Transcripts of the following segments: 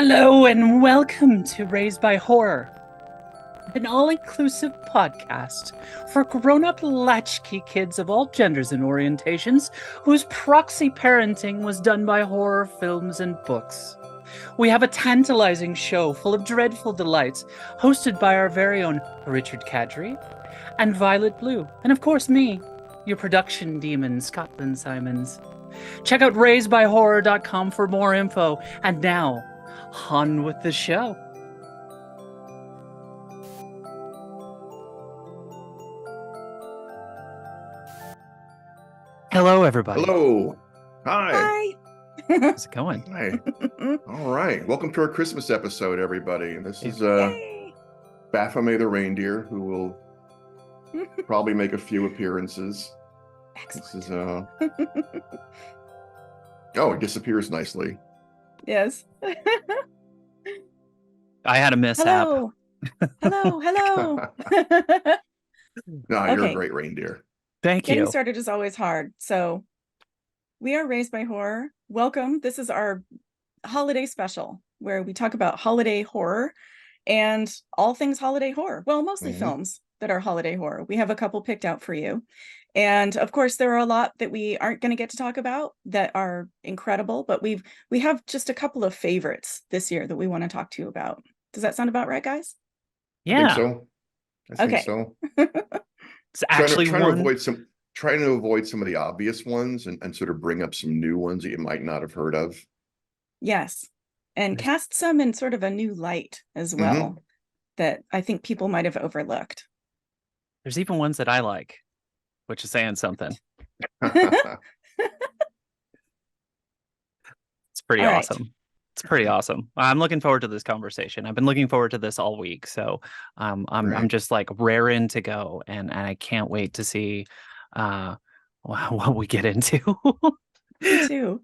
Hello and welcome to Raised by Horror, an all-inclusive podcast for grown-up latchkey kids of all genders and orientations whose proxy parenting was done by horror films and books. We have a tantalizing show full of dreadful delights, hosted by our very own Richard Kadri and Violet Blue, and of course me, your production demon, Scotland Simons. Check out raisedbyhorror.com for more info, and now, on with the show. Hello, everybody. Hello. Hi. Hi. How's it going? Hi. All right. Welcome to our Christmas episode, everybody. This is Yay. Baphomet the reindeer, who will probably make a few appearances. Excellent. This is oh, it disappears nicely. Yes. I had a mishap. Hello. Hello. No, you're a Okay. great reindeer. Thank Getting you. started is always hard. So we are Raised by Horror. Welcome. This is our holiday special where we talk about holiday horror and all things holiday horror. Well, mostly films that are holiday horror. We have a couple picked out for you. And of course, there are a lot that we aren't going to get to talk about that are incredible, but we have just a couple of favorites this year that we want to talk to you about. Does that sound about right, guys? Yeah. I think so. I think Okay. so. It's actually trying one. to avoid some of the obvious ones and sort of bring up some new ones that you might not have heard of. Yes. And cast some in sort of a new light as well that I think people might have overlooked. There's even ones that I like, which is saying something. It's pretty All right. awesome. It's pretty awesome. I'm looking forward to this conversation. I've been looking forward to this all week, so I'm Right. just like raring to go, and I can't wait to see what we get into. Me too.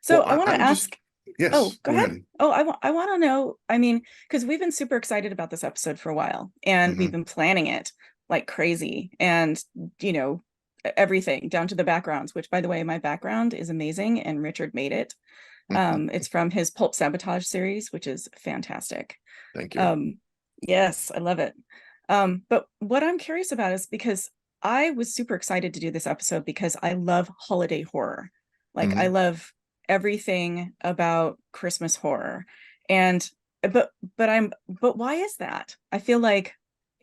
So Well, I want to I'm ask. Yes. Oh, go ahead. Oh, I want to know. I mean, because we've been super excited about this episode for a while, and we've been planning it like crazy, and everything down to the backgrounds. Which, by the way, my background is amazing, and Richard made it. It's from his Pulp Sabotage series, which is fantastic. Thank you. Yes, I love it. But what I'm curious about is because I was super excited to do this episode because I love holiday horror. Like I love everything about Christmas horror. And but why is that? I feel like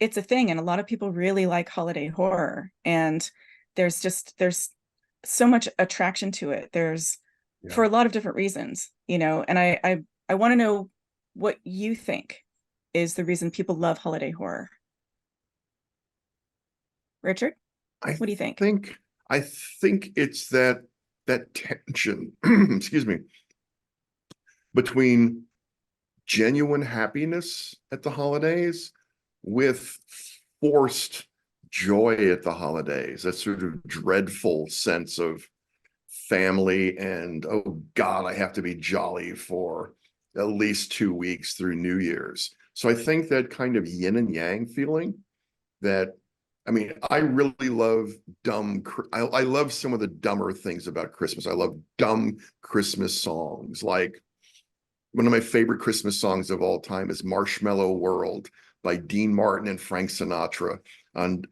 it's a thing and a lot of people really like holiday horror, and there's so much attraction to it. There's for a lot of different reasons, and I want to know what you think is the reason people love holiday horror. Richard, what do you think? I think it's that tension, excuse me, between genuine happiness at the holidays with forced joy at the holidays. That sort of dreadful sense of family and, oh God, I have to be jolly for at least 2 weeks through New Year's. So I think that kind of yin and yang feeling that, I mean, I really love I love some of the dumber things about Christmas. I love dumb Christmas songs. Like one of my favorite Christmas songs of all time is Marshmallow World by Dean Martin and Frank Sinatra on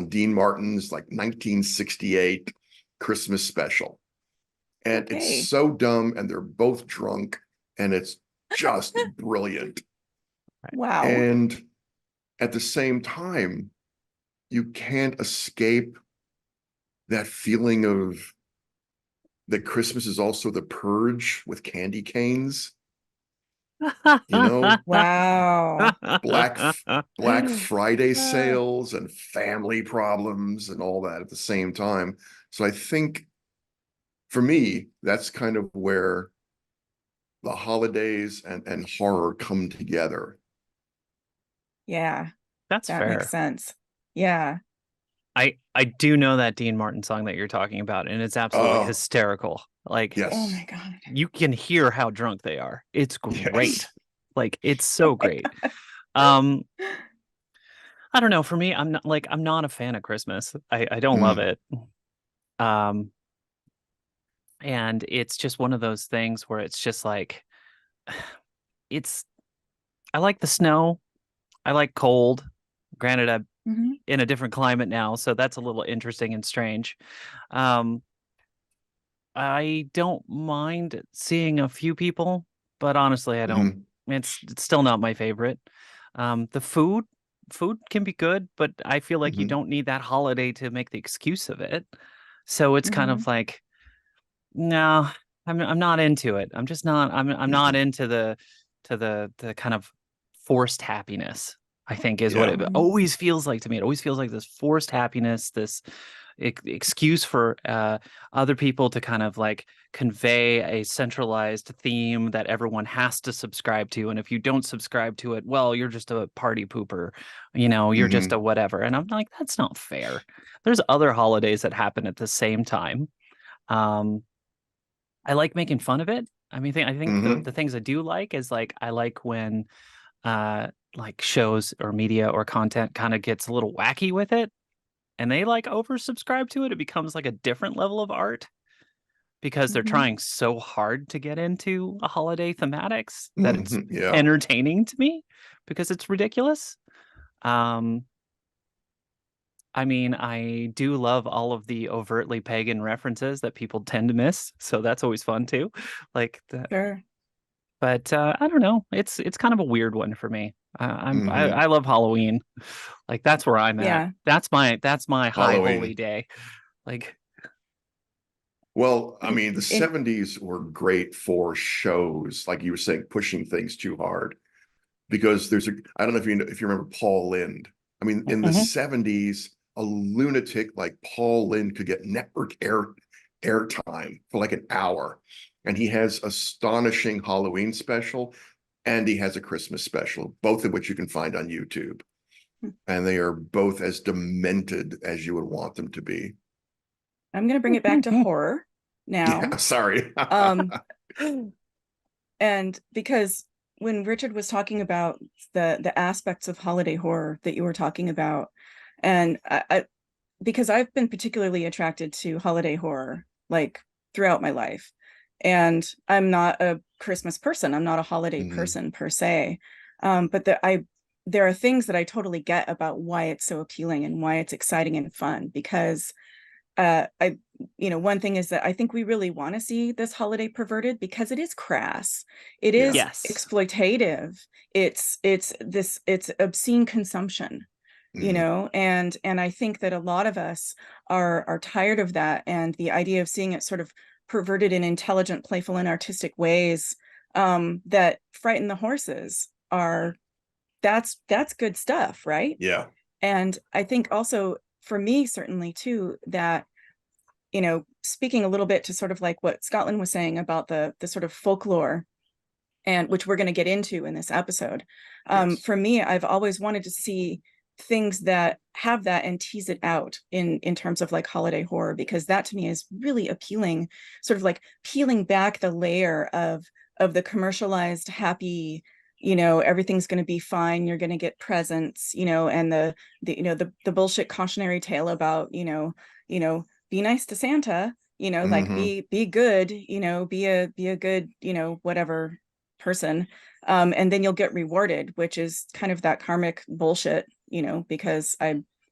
Dean Martin's like 1968 Christmas special. And it's so dumb, and they're both drunk, and it's just brilliant. Wow. And at the same time, you can't escape that feeling of that Christmas is also the purge with candy canes. Wow. Black Friday sales and family problems and all that at the same time. So I think for me, that's kind of where the holidays and horror come together. Yeah, That's that fair. makes sense. Yeah. I do know that Dean Martin song that you're talking about, and it's absolutely hysterical. Like, yes. Oh my God. You can hear how drunk they are. It's great. Yes. Like, it's so great. I don't know. For me, I'm not a fan of Christmas. I don't love it. And it's just one of those things where it's just like I like the snow. I like cold. Granted, I'm Mm-hmm. in a different climate now, so that's a little interesting and strange. Um, I don't mind seeing a few people, but honestly, I don't. Mhm. It's still not my favorite. The food can be good, but I feel like you Mhm. don't need that holiday to make the excuse of it. So it's kind Mm-hmm. of like, no, I'm not into it. I'm just not. I'm not Mhm. into the kind of forced happiness. I think is what Yeah. it Mm-hmm. always feels like to me. It always feels like this forced happiness, this excuse for other people to kind of like convey a centralized theme that everyone has to subscribe to. And if you don't subscribe to it, well, you're just a party pooper, you're just a Mhm. whatever. And I'm like, that's not fair. There's other holidays that happen at the same time. Um, I like making fun of it. I think the Mhm. things I do like is like I like when like shows or media or content kind of gets a little wacky with it and they like oversubscribe to it. It becomes like a different level of art because they're Mm-hmm. trying so hard to get into a holiday thematics that it's Mhm. Yeah. entertaining to me because it's ridiculous. Um, I do love all of the overtly pagan references that people tend to miss, so that's always fun too. Like the, Sure. but I don't know. It's kind of a weird one for me. Mhm. I love Halloween. Like that's where I'm at. Yeah. That's my high holy Halloween. day. Like Well, I And, mean, the 70s were great for shows, like you were saying, pushing things too hard. Because I don't know if you remember Paul Lynde. I mean, in the mhm. 70s, a lunatic like Paul Lynde could get network airtime for like an hour. And he has astonishing Halloween special and he has a Christmas special, both of which you can find on YouTube. And they are both as demented as you would want them to be. I'm going to bring it back to horror now. Yeah, sorry. Um, and because when Richard was talking about the aspects of holiday horror that you were talking about, and because I've been particularly attracted to holiday horror like throughout my life, and I'm not a Christmas person. I'm not a holiday Mhm. person per se. But there are things that I totally get about why it's so appealing and why it's exciting and fun because I one thing is that I think we really want to see this holiday perverted because it is crass, it Yeah. is Yes. exploitative, it's obscene consumption, Mhm. and I think that a lot of us are tired of that, and the idea of seeing it sort of perverted in intelligent, playful, and artistic ways that frighten the horses are that's good stuff, right? Yeah. And I think also for me certainly too that speaking a little bit to sort of like what Scotland was saying about the sort of folklore, and which we're going to get into in this episode. Yes. For me, I've always wanted to see things that have that and tease it out in terms of like holiday horror, because that to me is really appealing, sort of like peeling back the layer of the commercialized happy, everything's going to be fine, you're going to get presents, and the bullshit cautionary tale about be nice to Santa, like Hmm. be good, be a good, whatever person, and then you'll get rewarded, which is kind of that karmic bullshit, because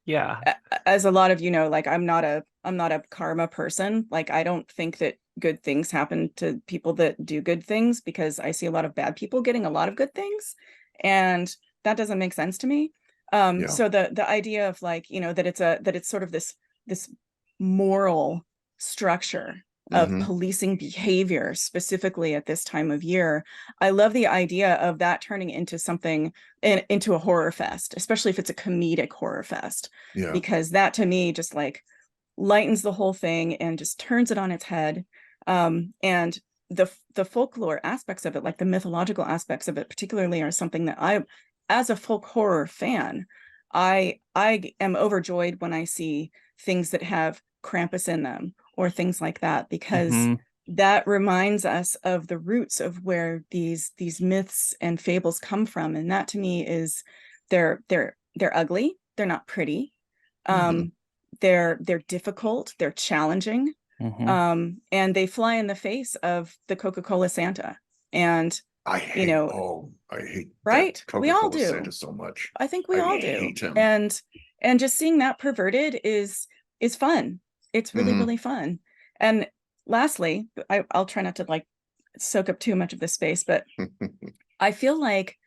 Yeah. as a lot of like I'm not a karma person. Like I don't think that good things happen to people that do good things, because I see a lot of bad people getting a lot of good things, and that doesn't make sense to me. Yeah. So the idea of like that it's sort of this moral structure of Hmm. policing behavior specifically at this time of year. I love the idea of that turning into something, into a horror fest, especially if it's a comedic horror fest, Yeah. because that to me just like lightens the whole thing and just turns it on its head. And the folklore aspects of it, like the mythological aspects of it particularly, are something that I, as a folk horror fan, I am overjoyed when I see things that have Krampus in them or things like that, because Hmm. that reminds us of the roots of where these myths and fables come from. And that to me is they're ugly, they're not pretty, Hmm. um they're difficult, they're challenging, Hmm. and they fly in the face of the Coca-Cola Santa. And I you hate, know, oh, I hate right? that We all Coca-Cola do. Santa so much. I think we I all do. hate him. And just seeing that perverted is fun. It's really, really fun. And lastly, I'll try not to like soak up too much of this space, but I feel like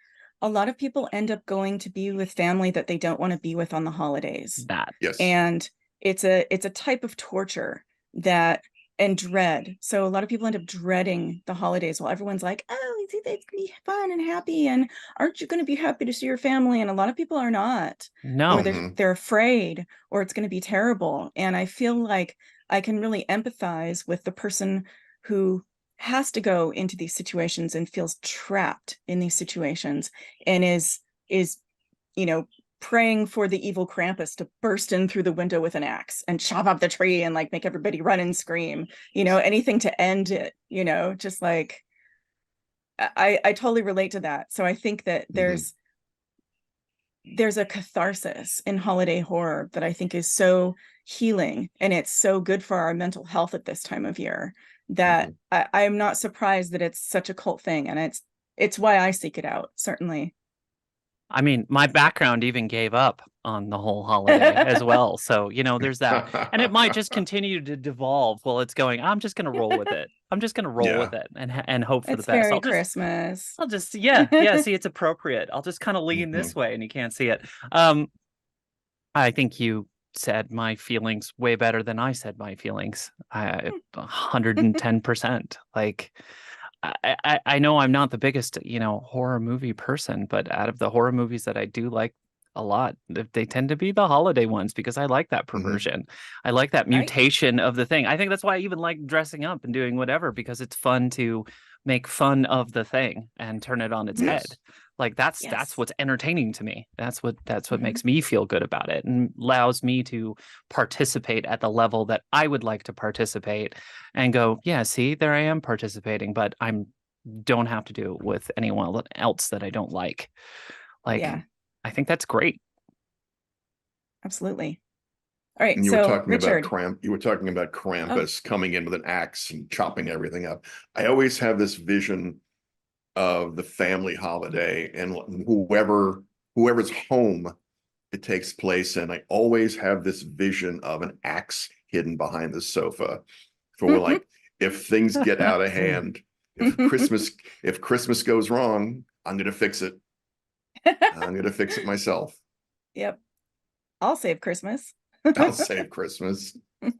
a lot of people end up going to be with family that they don't want to be with on the holidays. That. Yes. And it's a type of torture that and dread. So a lot of people end up dreading the holidays while everyone's like, oh, it's gonna be fun and happy. And aren't you going to be happy to see your family? And a lot of people are not. No. Or they're afraid, or it's going to be terrible. And I feel like I can really empathize with the person who has to go into these situations and feels trapped in these situations and is you know, praying for the evil Krampus to burst in through the window with an axe and chop up the tree and like make everybody run and scream, you know, anything to end it, you know, just like I totally relate to that. So I think that there's a catharsis in holiday horror that I think is so healing, and it's so good for our mental health at this time of year that I'm not surprised that it's such a cult thing, and it's why I seek it out, certainly. I mean, my background even gave up on the whole holiday as well. So, you know, there's that. And it might just continue to devolve while it's going, I'm just going to roll with it. I'm just going to roll with it and hope for the It's best. very Christmas. I'll just, yeah, see, it's appropriate. I'll just kind of lean this way and you can't see it. I think you said my feelings way better than I said my feelings. 110%. Like, I know I'm not the biggest, you know, horror movie person, but out of the horror movies that I do like a lot, they tend to be the holiday ones because I like that perversion. I like that mutation of the thing. I think that's why I even like dressing up and doing whatever, because it's fun to make fun of the thing and turn it on its head. Like that's what's entertaining to me. That's what makes me feel good about it and allows me to participate at the level that I would like to participate and go, yeah, see, there I am participating, but don't have to do it with anyone else that I don't like. Like, I think that's great. Absolutely. All right. And you so were talking Richard, about you were talking about Krampus coming in with an axe and chopping everything up. I always have this vision of the family holiday and whoever's home it takes place in. I always have this vision of an axe hidden behind the sofa for like if things get out of hand, if Christmas goes wrong, I'm gonna fix it. I'm gonna fix it myself. Yep. I'll save Christmas. I'll save Christmas. All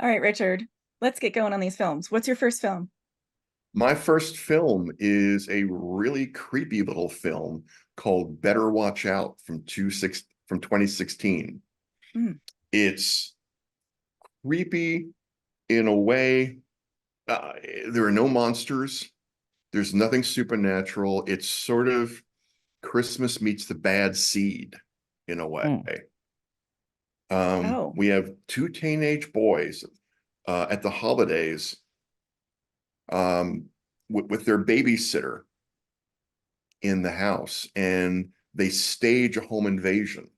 right, Richard, let's get going on these films. What's your first film? My first film is a really creepy little film called Better Watch Out from 2016. It's creepy in a way. There are no monsters. There's nothing supernatural. It's sort of Christmas meets the bad seed in a way. We have two teenage boys at the holidays with their babysitter in the house, and they stage a home invasion.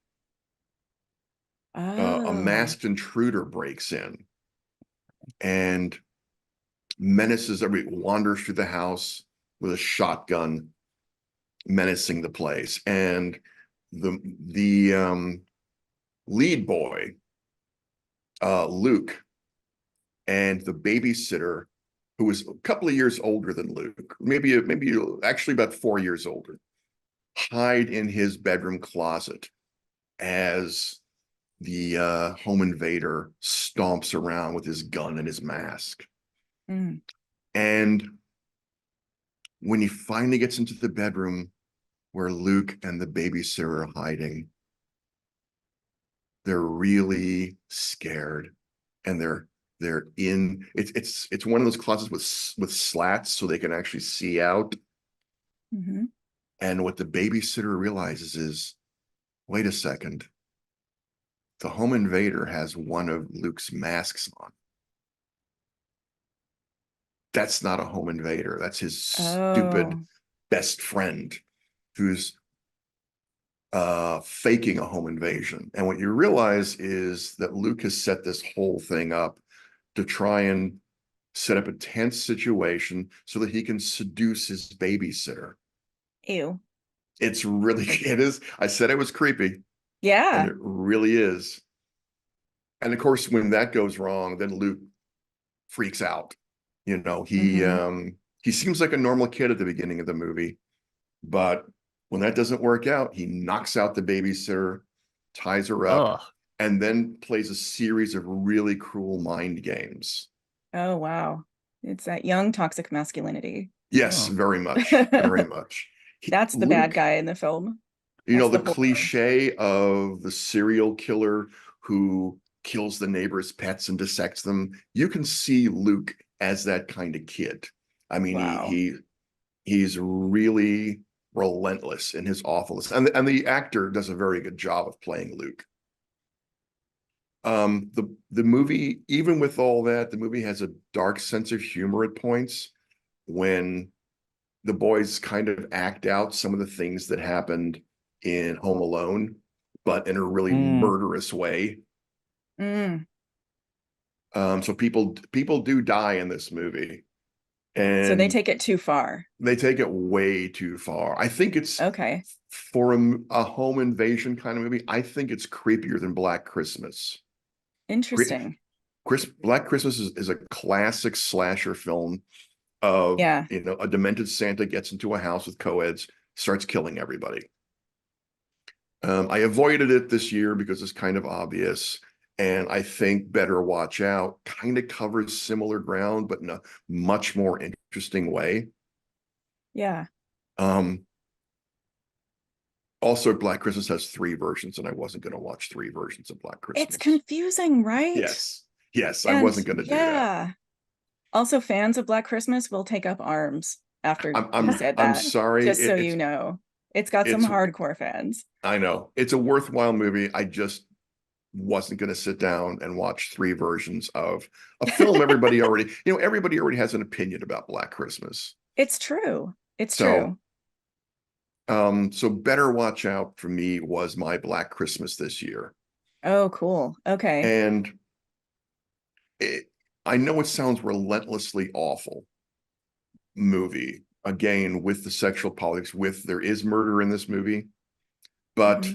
A masked intruder breaks in and wanders through the house with a shotgun, menacing the place. And the lead boy, Luke, and the babysitter, who was a couple of years older than Luke, maybe actually about 4 years older, hide in his bedroom closet as the home invader stomps around with his gun and his mask. And when he finally gets into the bedroom where Luke and the babysitter are hiding, they're really scared, and they're in it's one of those closets with slats so they can actually see out. And what the babysitter realizes is, wait a second, the home invader has one of Luke's masks on. That's not a home invader. That's his stupid best friend who's faking a home invasion. And what you realize is that Luke has set this whole thing up to try and set up a tense situation so that he can seduce his babysitter. Ew. It's really, it is. I said it was creepy, and Yeah. it really is. And of course, when that goes wrong, then Luke freaks out. You know, he seems like a normal kid at the beginning of the movie, but when that doesn't work out, he knocks out the babysitter, ties her up, Ugh. and then plays a series of really cruel mind games. Oh, wow. It's that young toxic masculinity. Yes, Oh. very much, very much. That's the bad guy in the film. You know, That's the cliche of the serial killer who kills the neighbor's pets and dissects them. You can see Luke as that kind of kid. I mean, Wow. he's really relentless in his awfulness, and the actor does a very good job of playing Luke. The movie, even with all that, the movie has a dark sense of humor at points when the boys kind of act out some of the things that happened in Home Alone, but in a really murderous way. So people do die in this movie, and so they take it too far. They take it way too far. I think it's okay for a home invasion kind of movie. I think it's creepier than Black Christmas. Interesting. Black Christmas is a classic slasher film of, yeah, you know, a demented Santa gets into a house with co-eds, starts killing everybody. I avoided it this year because it's kind of obvious. And I think Better Watch Out kind of covers similar ground, but in a much more interesting way. yeah. Also, Black Christmas has 3 versions, and I wasn't going to watch 3 versions of Black Christmas. It's confusing, right? Yes, I wasn't going to do that. Also, fans of Black Christmas will take up arms after you said that. I'm sorry. Just so you know, it's got some hardcore fans. I know. It's a worthwhile movie. I just wasn't going to sit down and watch 3 versions of a film everybody already has an opinion about Black Christmas. It's true. It's true. So Better Watch Out for me was my Black Christmas this year. Oh, cool. Okay. And I know it sounds relentlessly awful movie, again, with the sexual politics, there is murder in this movie, but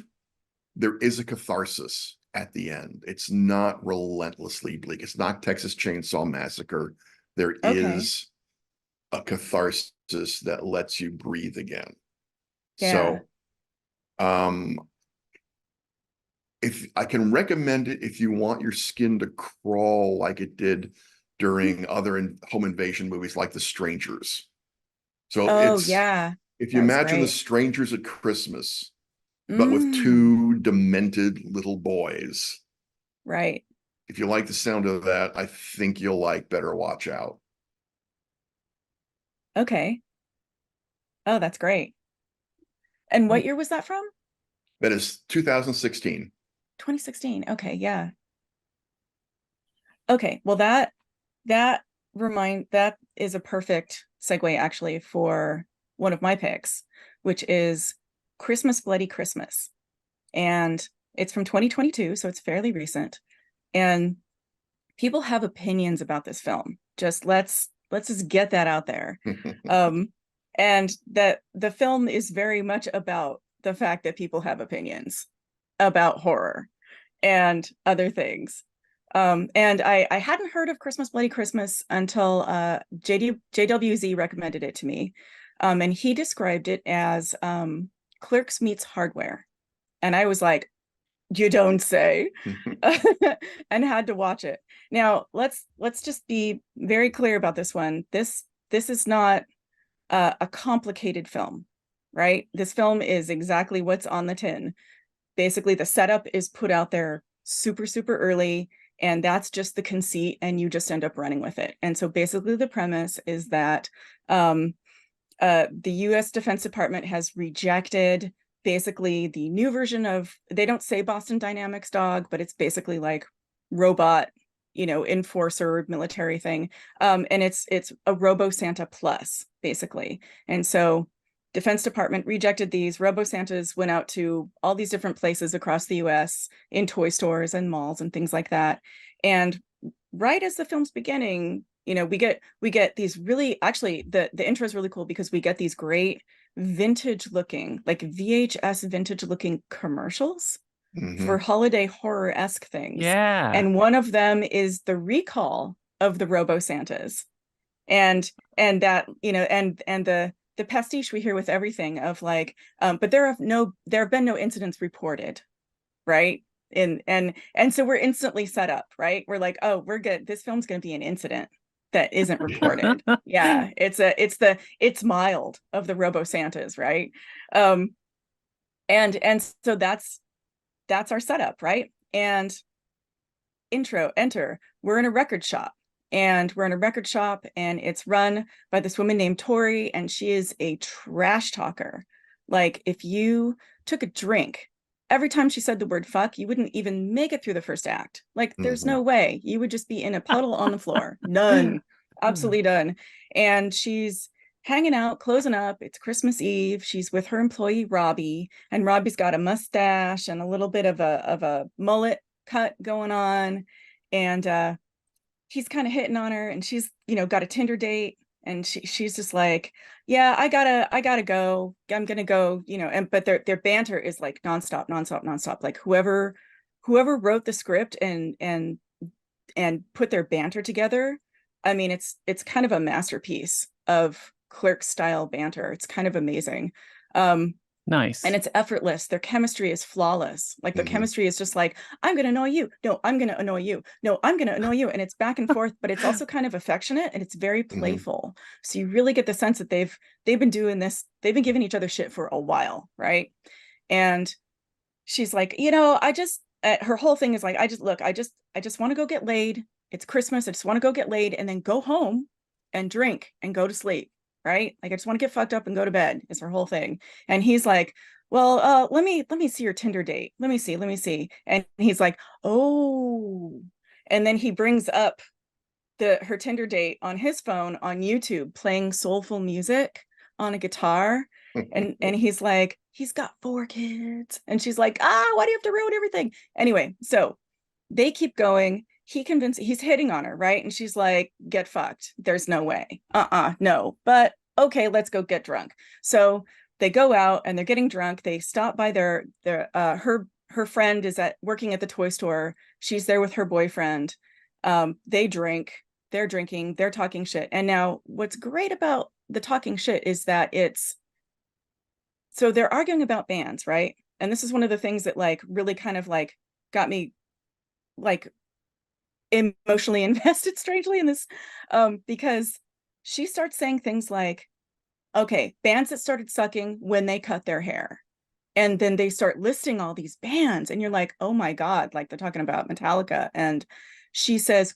there is a catharsis at the end. It's not relentlessly bleak. It's not Texas Chainsaw Massacre. There is a catharsis that lets you breathe again. Yeah. So, if I can recommend it, if you want your skin to crawl like it did during other home invasion movies like The Strangers. So if you imagine The Strangers at Christmas, but with 2 demented little boys. Right. If you like the sound of that, I think you'll like Better Watch Out. Okay. Oh, that's great. And what year was that from? That is 2016. 2016. Okay, yeah. Okay, well that is a perfect segue actually for one of my picks, which is Christmas Bloody Christmas. And it's from 2022, so it's fairly recent. And people have opinions about this film. Just let's just get that out there. And that the film is very much about the fact that people have opinions about horror and other things. And I hadn't heard of Christmas Bloody Christmas until JWZ recommended it to me. And he described it as Clerks meets Hardware. And I was like, you don't say, and had to watch it. Now, let's just be very clear about this one. This is not a complicated film, right? This film is exactly what's on the tin. Basically, the setup is put out there super, super early, and that's just the conceit, and you just end up running with it. And so basically the premise is that the US Defense Department has rejected basically the new version of, they don't say Boston Dynamics dog, but it's basically like robot, enforcer military thing. And it's a Robo Santa Plus, basically. And so Defense Department rejected these. Robo Santas went out to all these different places across the US in toy stores and malls and things like that. And right as the film's beginning, we get these really, actually the intro is really cool because we get these great vintage looking, like VHS vintage looking commercials for holiday horror-esque things. Yeah. And one of them is the recall of the Robo Santas. And that, and the pastiche we hear with everything of like, but there have been no incidents reported, right? And so we're instantly set up, right? We're like, oh, we're good. This film's going to be an incident that isn't reported. Yeah, it's mild of the Robo Santas, right? And so that's our setup, right? And enter, we're in a record shop. And it's run by this woman named Tori, and she is a trash talker. Like, if you took a drink, every time she said the word fuck, you wouldn't even make it through the first act. Like, there's no way. You would just be in a puddle on the floor. None. Absolutely done. And she's hanging out, closing up. It's Christmas Eve. She's with her employee, Robbie, and Robbie's got a mustache and a little bit of a mullet cut going on. And he's kind of hitting on her, and she's, got a Tinder date, and she's just like, yeah, I gotta go. I'm gonna go, but their banter is like nonstop. Like whoever wrote the script and put their banter together, I mean, it's kind of a masterpiece of Clerk style banter. It's kind of amazing. Nice. And it's effortless. Their chemistry is flawless. Like their chemistry is just like, I'm going to annoy you. No, I'm going to annoy you. No, I'm going to annoy you. And it's back and forth, but it's also kind of affectionate, and it's very playful. So you really get the sense that they've been doing this. They've been giving each other shit for a while. Right. And she's like, her whole thing is like, I just want to go get laid. It's Christmas. I just want to go get laid and then go home and drink and go to sleep. Right? Like, I just want to get fucked up and go to bed is her whole thing. And he's like, well, let me see your Tinder date. Let me see. And he's like, oh. And then he brings up her Tinder date on his phone on YouTube, playing soulful music on a guitar. And he's like, he's got 4 kids. And she's like, why do you have to ruin everything? Anyway, so they keep going. He's hitting on her, right? And she's like, get fucked. There's no way. No. But okay, let's go get drunk. So they go out and they're getting drunk. They stop by her friend is working at the toy store. She's there with her boyfriend. They drink, they're drinking, they're talking shit. And now what's great about the talking shit is that so they're arguing about bands, right? And this is one of the things that like really kind of like got me like emotionally invested strangely in this, because she starts saying things like, okay, bands that started sucking when they cut their hair. And then they start listing all these bands, and you're like, oh my God, like they're talking about Metallica. And she says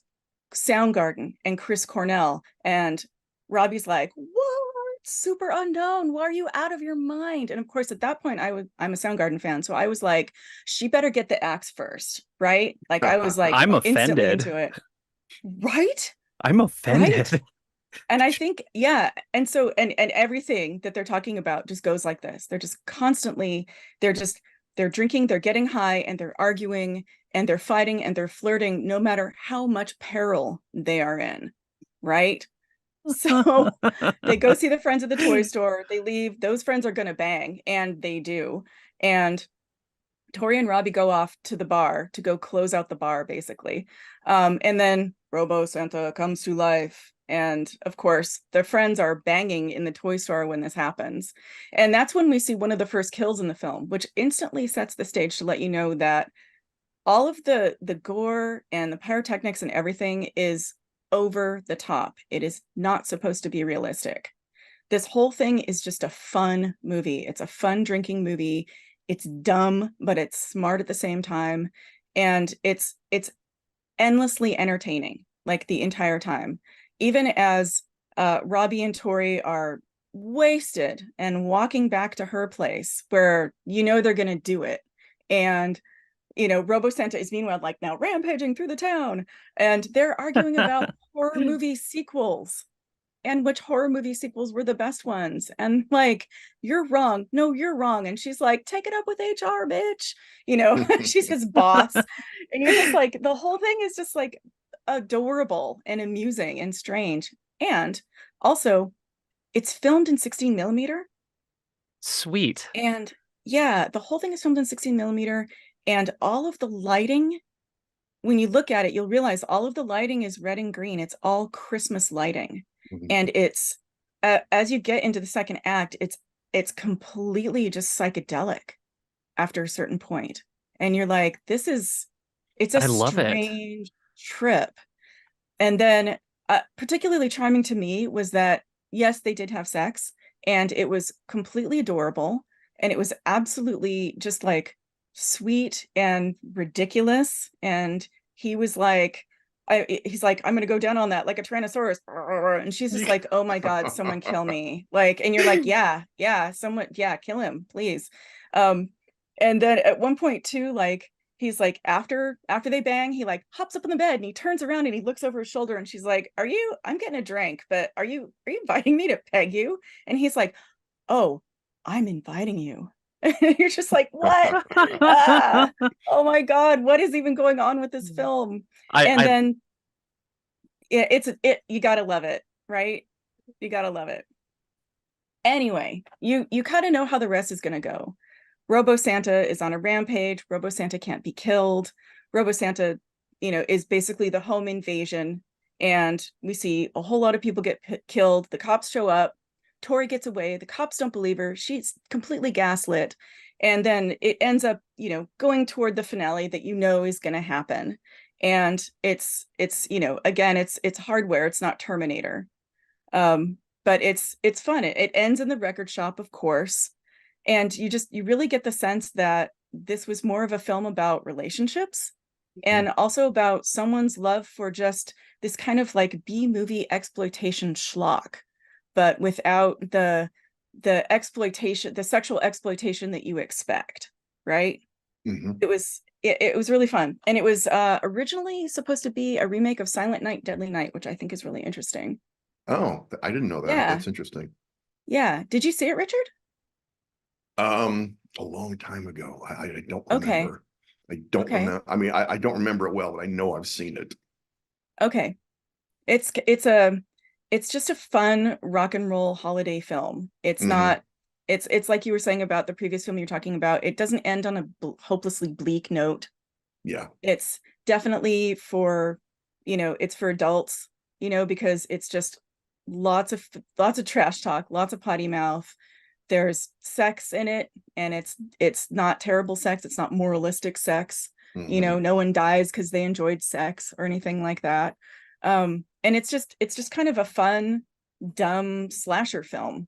Soundgarden and Chris Cornell, and Robbie's like, what? Super unknown. Why are you out of your mind? And of course, at that point, I'm a Soundgarden fan, so I was like, she better get the axe first, right? Like I was like, I'm instantly offended. into it, right? I'm offended. Right? And I think, yeah. And so, and everything that they're talking about just goes like this. They're just constantly, they're drinking, they're getting high, and they're arguing, and they're fighting, and they're flirting, no matter how much peril they are in, right? So they go see the friends at the toy store. They leave. Those friends are going to bang, and they do. And Tori and Robbie go off to the bar to go close out the bar, basically. And then Robo Santa comes to life. And of course, their friends are banging in the toy store when this happens. And that's when we see one of the first kills in the film, which instantly sets the stage to let you know that all of the gore and the pyrotechnics and everything is over the top. It is not supposed to be realistic. This whole thing is just a fun movie. It's a fun drinking movie. It's dumb, but it's smart at the same time. And it's endlessly entertaining, like the entire time. Even as Robbie and Tori are wasted and walking back to her place where they're going to do it. And Robo Santa is meanwhile like now rampaging through the town, and they're arguing about horror movie sequels and which horror movie sequels were the best ones. And like, you're wrong. No, you're wrong. And she's like, take it up with HR, bitch. She's his boss. And you're just like, the whole thing is just like adorable and amusing and strange. And also, it's filmed in 16 millimeter. Sweet. And yeah, the whole thing is filmed in 16 millimeter. And all of the lighting, when you look at it, you'll realize all of the lighting is red and green. It's all Christmas lighting. And it's as you get into the second act, it's completely just psychedelic after a certain point. And you're like, it's a I love it. strange trip. And then particularly charming to me was that, yes, they did have sex, and it was completely adorable. And it was absolutely just like sweet and ridiculous. And he was like, he's like, I'm gonna go down on that like a Tyrannosaurus. And she's just like, oh my God, someone kill me. Like, and you're like, yeah, someone, yeah, kill him, please. And then at one point too, like, he's like, after they bang, he like hops up in the bed and he turns around and he looks over his shoulder and she's like, I'm getting a drink, but are you inviting me to peg you? And he's like, oh, I'm inviting you. And you're just like, what? Oh my God, what is even going on with this film? Then yeah, you gotta love it, right? You gotta love it. Anyway, you kind of know how the rest is gonna go. Robo Santa is on a rampage. Robo Santa can't be killed. Robo Santa, is basically the home invasion. And we see a whole lot of people get killed. The cops show up. Tori gets away. The cops don't believe her. She's completely gaslit. And then it ends up, going toward the finale that is going to happen. And it's again, it's hardware. It's not Terminator. But it's fun. It ends in the record shop, of course. And you really get the sense that this was more of a film about relationships and also about someone's love for just this kind of like B-movie exploitation schlock, but without the exploitation, the sexual exploitation that you expect, right? It was really fun. And it was originally supposed to be a remake of Silent Night, Deadly Night, which I think is really interesting. Oh, I didn't know that. Yeah. That's interesting. Yeah. Did you see it, Richard? A long time ago. I don't remember. Okay. I don't Okay. remember. I mean, I don't remember it well, but I know I've seen it. Okay. It's just a fun rock and roll holiday film. It's not, it's like you were saying about the previous film you're talking about. It doesn't end on a hopelessly bleak note. Yeah. It's definitely for, it's for adults, because it's just lots of trash talk, lots of potty mouth. There's sex in it, and it's not terrible sex. It's not moralistic sex. No one dies because they enjoyed sex or anything like that. And it's just kind of a fun, dumb slasher film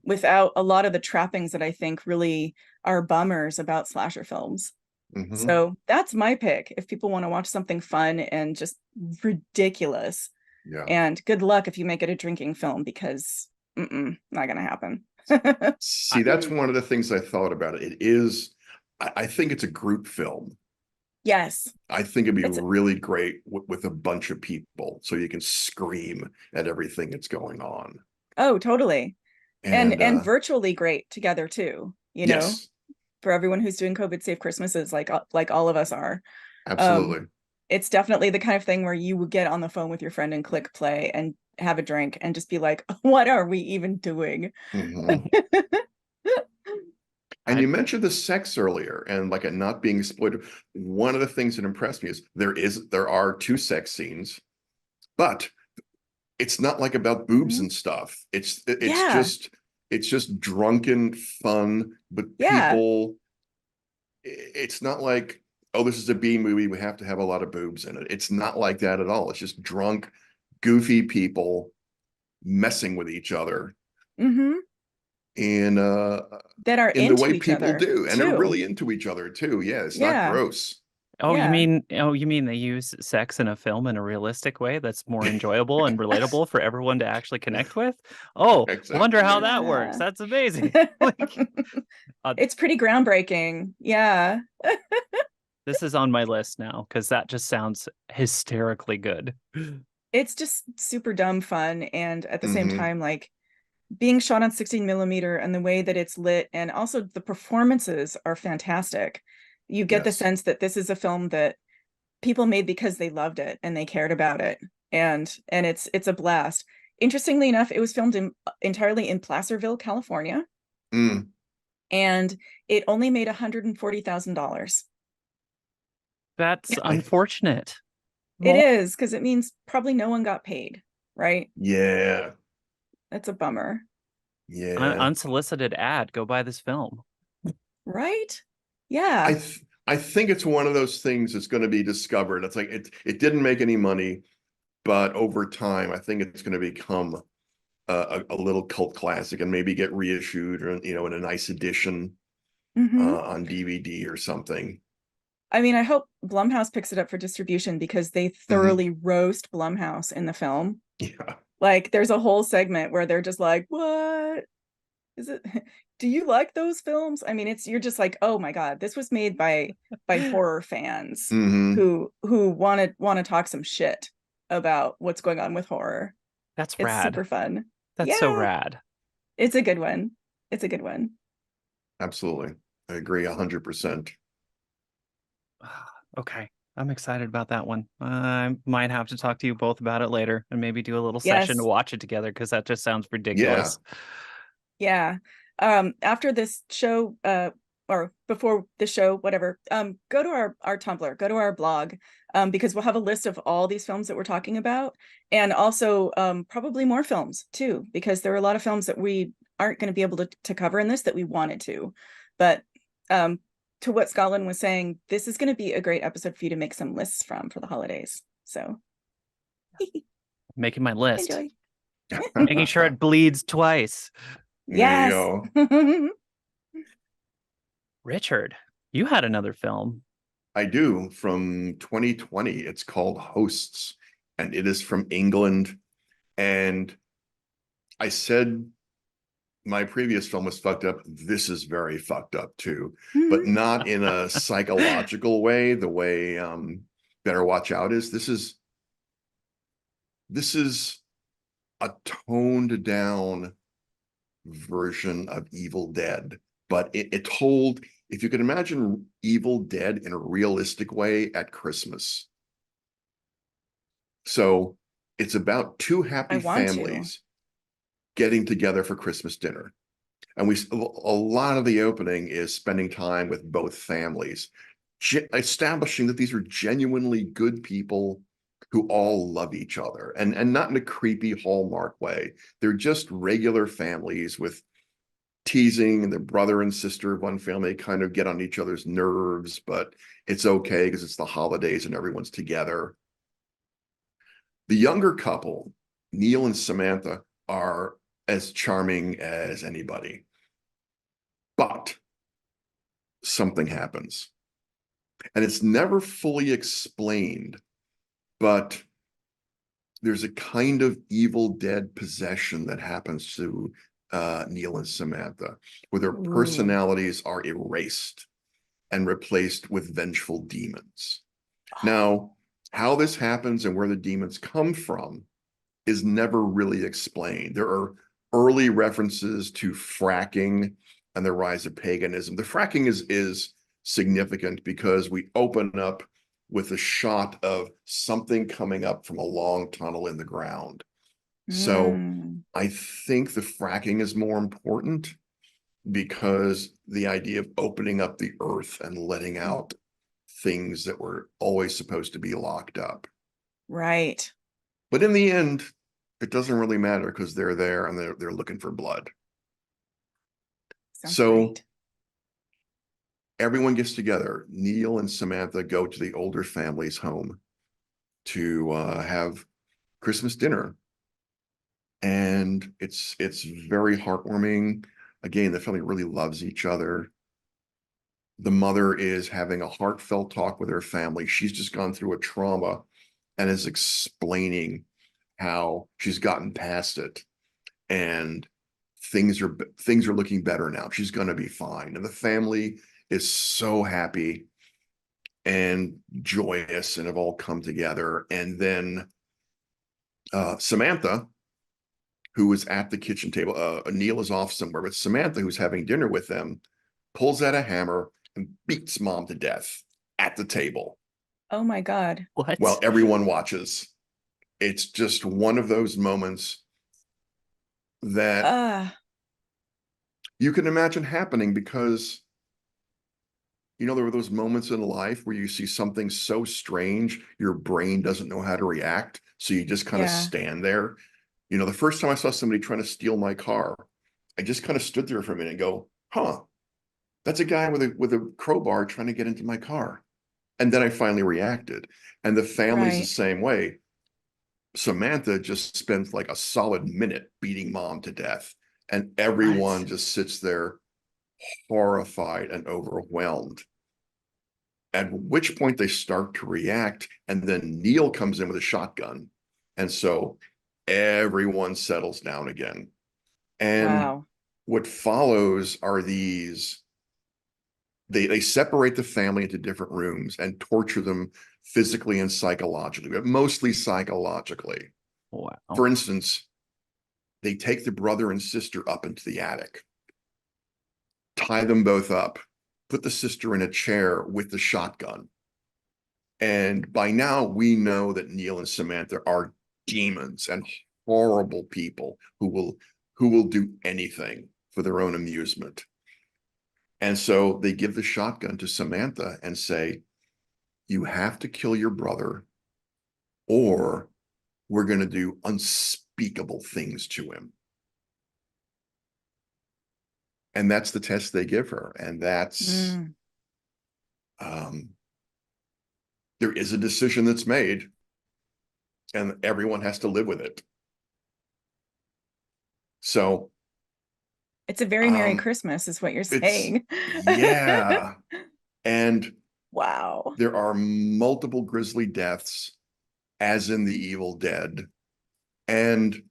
without a lot of the trappings that I think really are bummers about slasher films. So that's my pick if people want to watch something fun and just ridiculous. Yeah. And good luck if you make it a drinking film, because not gonna happen. See, that's one of the things I thought about it. It is, I think it's a group film. Yes. I think it'd be really great with a bunch of people, so you can scream at everything that's going on. Oh, totally. And virtually great together too, yes. For everyone who's doing COVID safe Christmases, like all of us are. Absolutely. It's definitely the kind of thing where you would get on the phone with your friend and click play and have a drink and just be like, what are we even doing? And you mentioned the sex earlier and like it not being exploited. One of the things that impressed me is there are 2 sex scenes, but it's not like about boobs and stuff. It's just drunken fun, but people, it's not like, oh, this is a B movie, we have to have a lot of boobs in it. It's not like that at all. It's just drunk, goofy people messing with each other. And that are in the way people other do, and too. They're really into each other too. Yeah, it's not gross. Oh, you mean they use sex in a film in a realistic way that's more enjoyable and relatable for everyone to actually connect with? Oh, exactly. Wonder how that works. That's amazing. It's pretty groundbreaking. Yeah. This is on my list now because that just sounds hysterically good. It's just super dumb fun, and at the same time, like, being shot on 16 millimeter and the way that it's lit, and also the performances are fantastic. You get the sense that this is a film that people made because they loved it and they cared about it, and it's a blast. Interestingly enough, it was filmed entirely in Placerville, California, and it only made $140,000. That's unfortunate. It is, because it means probably no one got paid, right? Yeah. That's a bummer. Yeah. Unsolicited ad, go buy this film. Right? Yeah. I think it's one of those things that's going to be discovered. It's like it didn't make any money, but over time, I think it's going to become a little cult classic and maybe get reissued or, you know, in a nice edition on DVD or something. I mean, I hope Blumhouse picks it up for distribution because they thoroughly roast Blumhouse in the film. Yeah. Like, there's a whole segment where they're just like, what is it? Do you like those films? I mean, you're just like, oh my God, this was made by horror fans who want to talk some shit about what's going on with horror. That's It's rad. super fun. That's so rad. It's a good one. It's a good one. Absolutely. I agree 100%. Okay. I'm excited about that one. I might have to talk to you both about it later and maybe do a little session to watch it together, because that just sounds ridiculous. Yeah. After this show, or before the show, whatever, go to our Tumblr, go to our blog, because we'll have a list of all these films that we're talking about, and also probably more films too, because there are a lot of films that we aren't going to be able to cover in this that we wanted to. But to what Scotland was saying, this is going to be a great episode for you to make some lists from for the holidays. So making my list. Enjoy. Making sure it bleeds twice. Yes. Richard, you had another film. I do, from 2020. It's called Hosts, and it is from England. And I said my previous film was fucked up. This is very fucked up too, but not in a psychological way, the way Better Watch Out is. This is a toned down version of Evil Dead, but it told, if you can imagine Evil Dead in a realistic way at Christmas. So it's about two happy families getting together for Christmas dinner. And a lot of the opening is spending time with both families, establishing that these are genuinely good people who all love each other, and not in a creepy Hallmark way. They're just regular families with teasing, and the brother and sister of one family kind of get on each other's nerves, but it's okay because it's the holidays and everyone's together. The younger couple, Neil and Samantha, are as charming as anybody. But something happens. And it's never fully explained, but there's a kind of Evil Dead possession that happens to Neil and Samantha, where their personalities are erased and replaced with vengeful demons. Now, how this happens and where the demons come from is never really explained. There are early references to fracking and the rise of paganism. The fracking is significant because we open up with a shot of something coming up from a long tunnel in the ground. So I think the fracking is more important, because the idea of opening up the earth and letting out things that were always supposed to be locked up. Right. But in the end, it doesn't really matter because they're there and they're looking for blood. Sounds so great. Everyone gets together. Neil and Samantha go to the older family's home to have Christmas dinner. And it's very heartwarming. Again, the family really loves each other. The mother is having a heartfelt talk with her family. She's just gone through a trauma and is explaining how she's gotten past it, and things are looking better now. She's going to be fine. And the family is so happy and joyous and have all come together. And then Samantha, who is at the kitchen table, Neil is off somewhere, but Samantha, who's having dinner with them, pulls out a hammer and beats mom to death at the table. Oh my God. What? while everyone watches. It's just one of those moments that Uh, you can imagine happening because, there were those moments in life where you see something so strange, your brain doesn't know how to react. So you just kind of yeah. stand there. The first time I saw somebody trying to steal my car, I just kind of stood there for a minute and go, huh, that's a guy with a crowbar trying to get into my car. And then I finally reacted. And the family's the Right. same way. Samantha just spends like a solid minute beating mom to death. And everyone What? just sits there horrified and overwhelmed. At which point they start to react. And then Neil comes in with a shotgun. And so everyone settles down again. And Wow. what follows are they separate the family into different rooms and torture them physically and psychologically, but mostly psychologically. Wow. For instance, they take the brother and sister up into the attic, tie them both up, put the sister in a chair with the shotgun. And by now we know that Neil and Samantha are demons and horrible people who will do anything for their own amusement. And so they give the shotgun to Samantha and say, you have to kill your brother, or we're going to do unspeakable things to him. And that's the test they give her. And Mm. um, there is a decision that's made, and everyone has to live with it. So It's a very Merry um, Christmas, is what you're it's, saying. yeah. And Wow. there are multiple grisly deaths, as in The Evil Dead, and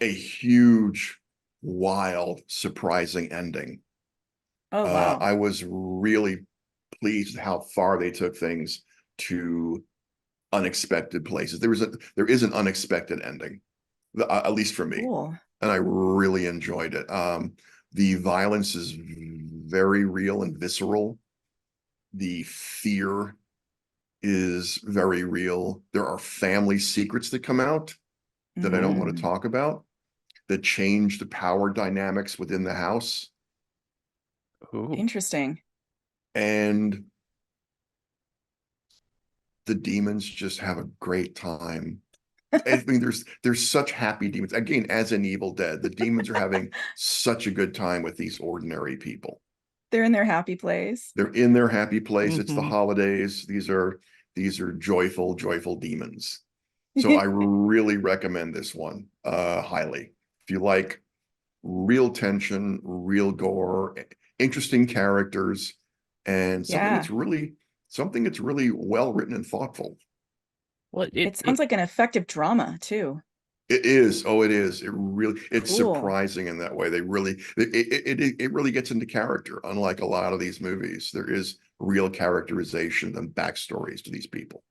a huge, wild, surprising ending. Oh, wow. I was really pleased how far they took things to unexpected places. There is an unexpected ending, at least for me, Cool. and I really enjoyed it. The violence is very real and visceral. The fear is very real. There are family secrets that come out that I don't want to Mm. talk about that change the power dynamics within the house. Ooh. Interesting. And the demons just have a great time. I mean, there's such happy demons. Again, as in Evil Dead, the demons are having such a good time with these ordinary people. They're in their happy place. They're in their happy place. It's the Mm-hmm. holidays. These are joyful, joyful demons. So I really recommend this one highly. If you like real tension, real gore, interesting characters, and Yeah. something that's really well written and thoughtful. Well, It sounds like an effective drama too. It is. Oh, it is. It's Cool. surprising in that way. It really gets into character. Unlike a lot of these movies, there is real characterization and backstories to these people.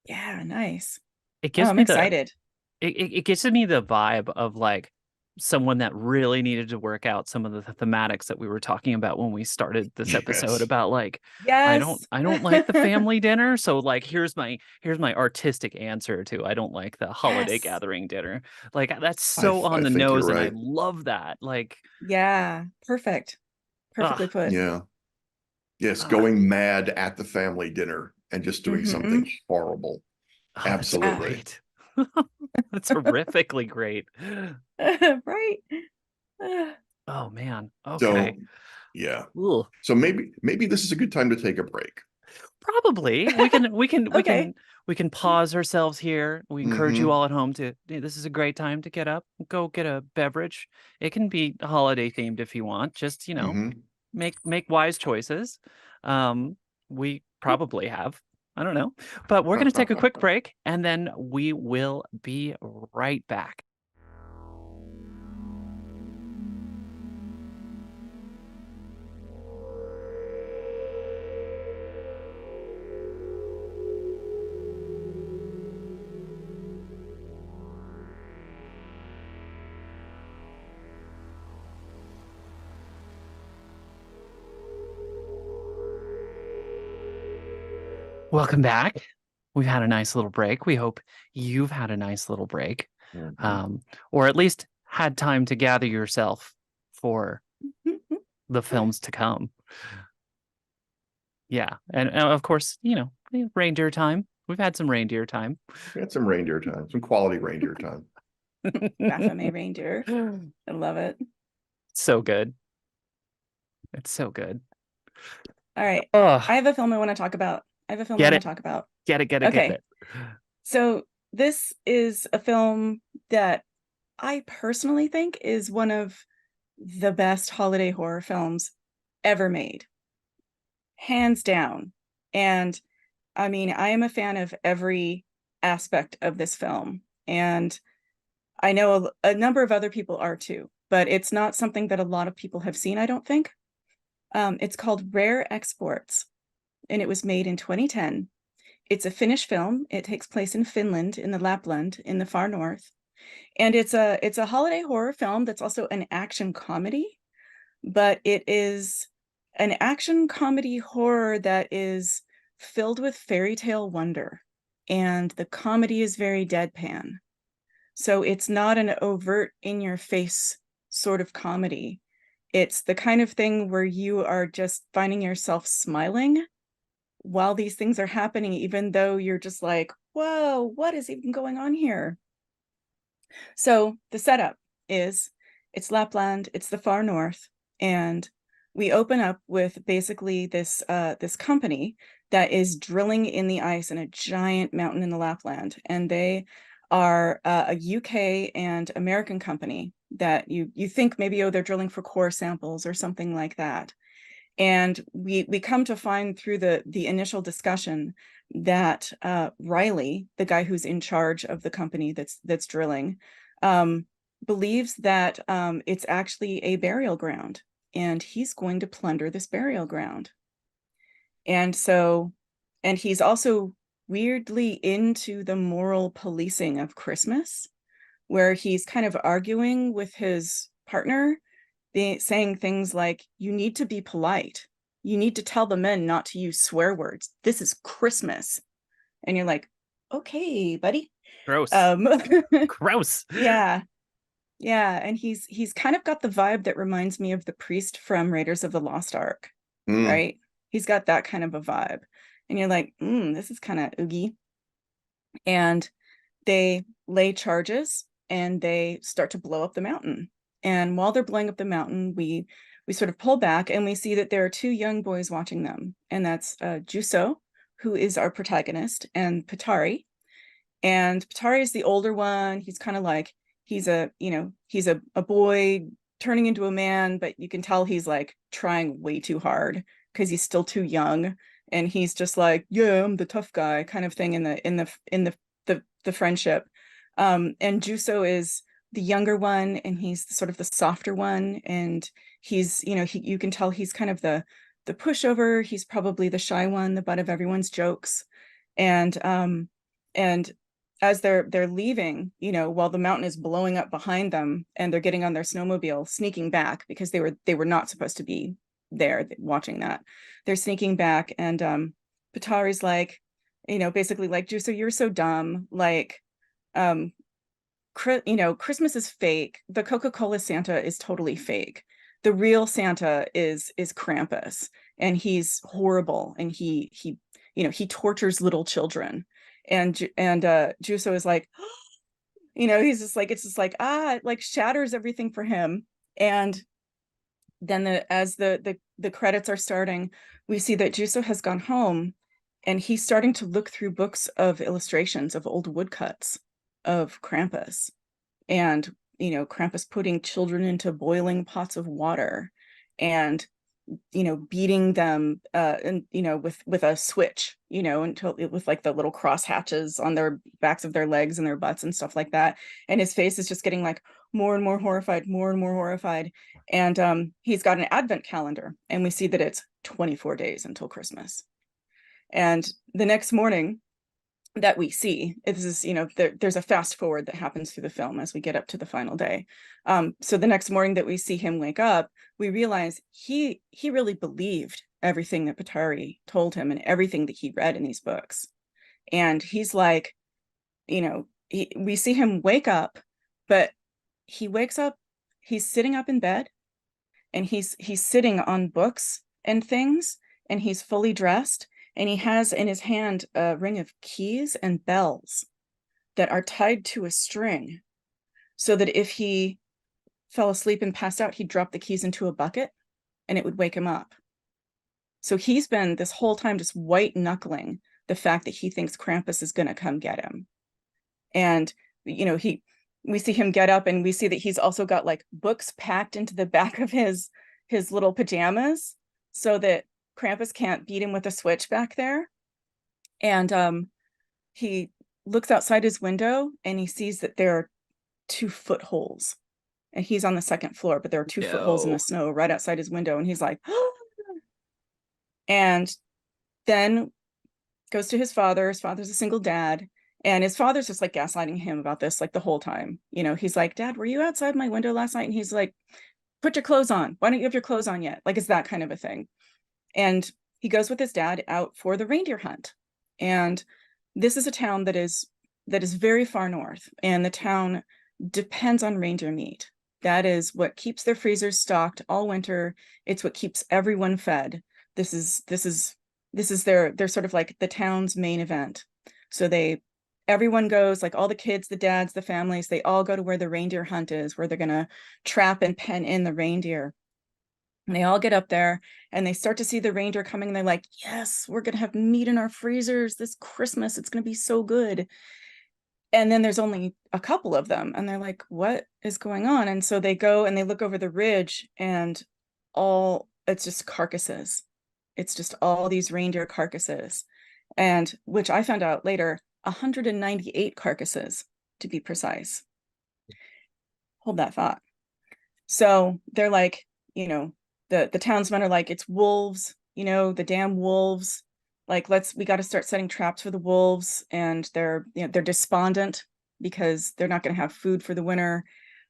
Yeah, nice. it Oh, gives I'm me the excited. it gives me the vibe of like someone that really needed to work out some of the thematics that we were talking about when we started this episode Yes. about like Yes. I don't like the family dinner, so like here's my artistic answer to I don't like the holiday Yes. gathering dinner. Like that's I so on I the think you're nose and I right. love that. Like Yeah. Perfect. Perfectly ah put. Yeah. Yes, ah going mad at the family dinner and just doing Mm-hmm. something horrible. oh, that's Yeah. Absolutely. great. That's horrifically great. Right. Ah, Oh man. Okay. So, yeah. Ugh. So maybe this is a good time to take a break. Probably okay. we can pause ourselves here. We encourage you Hmm. all at home to this is a great time to get up, go get a beverage. It can be holiday themed if you want. Just, Hmm. make wise choices. Um, we probably have. I don't know. But we're going to take a quick break and then we will be right back. Welcome back. We've had a nice little break. We hope you've had a nice little break, or at least had time to gather yourself for the films to come. Yeah, and of course, reindeer time. We've had some reindeer time. We had some reindeer time, some quality reindeer time. Baphomet reindeer. I love it. So good. It's so good. All right. Ugh. I have a film I want to talk about. Get it. Okay. So this is a film that I personally think is one of the best holiday horror films ever made. Hands down. And I mean, I am a fan of every aspect of this film. And I know a number of other people are too, but it's not something that a lot of people have seen, I don't think. It's called Rare Exports, and it was made in 2010. It's a Finnish film. It takes place in Finland, in the Lapland, in the far north. And it's a holiday horror film that's also an action comedy, but it is an action comedy horror that is filled with fairy tale wonder. And the comedy is very deadpan. So it's not an overt in your face sort of comedy. It's the kind of thing where you are just finding yourself smiling while these things are happening, even though you're just like, whoa, what is even going on here? So the setup is it's Lapland, it's the far north, and we open up with basically this company that is drilling in the ice in a giant mountain in the Lapland, and they are a UK and American company that you think maybe, oh, they're drilling for core samples or something like that. And we come to find through the initial discussion that Riley, the guy who's in charge of the company that's drilling, believes that it's actually a burial ground, and he's going to plunder this burial ground. And he's also weirdly into the moral policing of Christmas, where he's kind of arguing with his partner, saying things like, you need to be polite. You need to tell the men not to use swear words. This is Christmas. And you're like, okay, buddy. Gross. Gross. Yeah. Yeah. And he's kind of got the vibe that reminds me of the priest from Raiders of the Lost Ark, right? He's got that kind of a vibe. And you're like, this is kind of oogie. And they lay charges and they start to blow up the mountain. And while they're blowing up the mountain, we sort of pull back and we see that there are two young boys watching them. And that's Juso, who is our protagonist, and Patari. And Patari is the older one. He's kind of like, he's a boy turning into a man, but you can tell he's like trying way too hard because he's still too young. And he's just like, yeah, I'm the tough guy kind of thing in the friendship. And Juso is the younger one, and he's sort of the softer one. And he's, you can tell he's kind of the pushover. He's probably the shy one, the butt of everyone's jokes. And as they're leaving, while the mountain is blowing up behind them, and they're getting on their snowmobile, sneaking back because they were not supposed to be there watching that. They're sneaking back, and Patari's like, basically like, Juso, you're so dumb. Like, Christmas is fake. The Coca-Cola Santa is totally fake. The real Santa is Krampus, and he's horrible, and he tortures little children. And Juso is like, he's just like, it's just like, it like shatters everything for him. And then as the credits are starting, we see that Juso has gone home, and he's starting to look through books of illustrations of old woodcuts of Krampus, and Krampus putting children into boiling pots of water, and beating them and with a switch, until with like the little cross hatches on their backs of their legs and their butts and stuff like that. And his face is just getting like more and more horrified, and he's got an advent calendar, and we see that it's 24 days until Christmas. And the next morning that we see, there's a fast forward that happens through the film as we get up to the final day. So the next morning that we see him wake up, we realize he really believed everything that Patari told him and everything that he read in these books. And he's like, we see him wake up, but he wakes up, he's sitting up in bed, and he's sitting on books and things, and he's fully dressed, and he has in his hand a ring of keys and bells that are tied to a string, so that if he fell asleep and passed out, he'd drop the keys into a bucket and it would wake him up. So he's been this whole time just white knuckling the fact that he thinks Krampus is going to come get him. And, we see him get up, and we see that he's also got like books packed into the back of his little pajamas so that Krampus can't beat him with a switch back there. And he looks outside his window and he sees that there are 2 footholes, and he's on the 2nd floor, but there are 2 footholes in the snow right outside his window. And he's like, and then goes to his father. His father's a single dad, and his father's just like gaslighting him about this like the whole time. He's like, Dad, were you outside my window last night? And he's like, put your clothes on. Why don't you have your clothes on yet? Like, it's that kind of a thing. And he goes with his dad out for the reindeer hunt. And this is a town that is very far north, and the town depends on reindeer meat. That is what keeps their freezers stocked all winter. It's what keeps everyone fed. This is their sort of like the town's main event. So everyone goes, like all the kids, the dads, the families, they all go to where the reindeer hunt is, where they're going to trap and pen in the reindeer. And they all get up there and they start to see the reindeer coming, and they're like, yes, we're going to have meat in our freezers this Christmas. It's going to be so good. And then there's only a couple of them, and they're like, what is going on? And so they go and they look over the ridge, and it's just carcasses. It's just all these reindeer carcasses, and which I found out later, 198 carcasses to be precise. Hold that thought. So they're like, the townsmen are like, it's wolves, the damn wolves. Like, we got to start setting traps for the wolves. And they're despondent because they're not going to have food for the winter.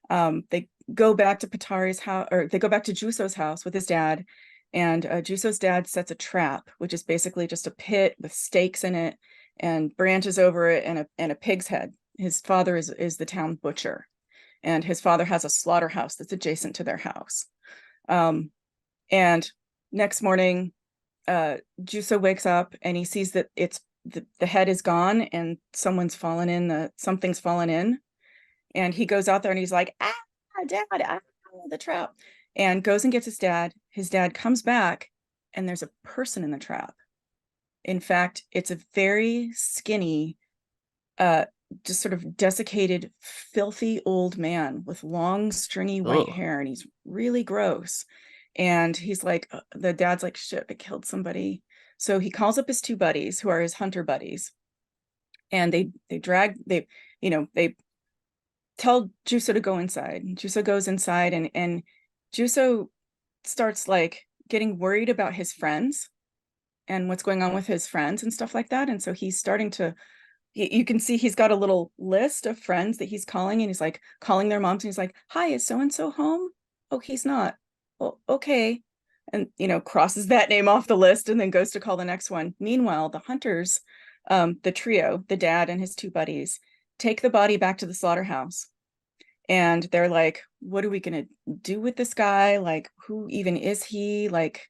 They go back to Patari's house, or they go back to Juso's house with his dad. And Juso's dad sets a trap, which is basically just a pit with stakes in it and branches over it and a pig's head. His father is the town butcher, and his father has a slaughterhouse that's adjacent to their house. And next morning, Juso wakes up and he sees that it's the head is gone and something's fallen in. And he goes out there and he's like, Dad, the trap. And goes and gets his dad. His dad comes back and there's a person in the trap. In fact, it's a very skinny, just sort of desiccated, filthy old man with long, stringy white hair, and he's really gross. And he's like, the dad's like, shit, I killed somebody. So he calls up his 2 buddies, who are his hunter buddies, and they tell Juso to go inside. Juso goes inside, and Juso starts like getting worried about his friends and what's going on with his friends and stuff like that. And so he's starting to, you can see he's got a little list of friends that he's calling, and he's like calling their moms, and he's like, hi, is so-and-so home? Oh, he's not. Well, okay. And, crosses that name off the list and then goes to call the next one. Meanwhile, the hunters, the trio, the dad and his 2 buddies, take the body back to the slaughterhouse. And they're like, what are we going to do with this guy? Like, who even is he? Like,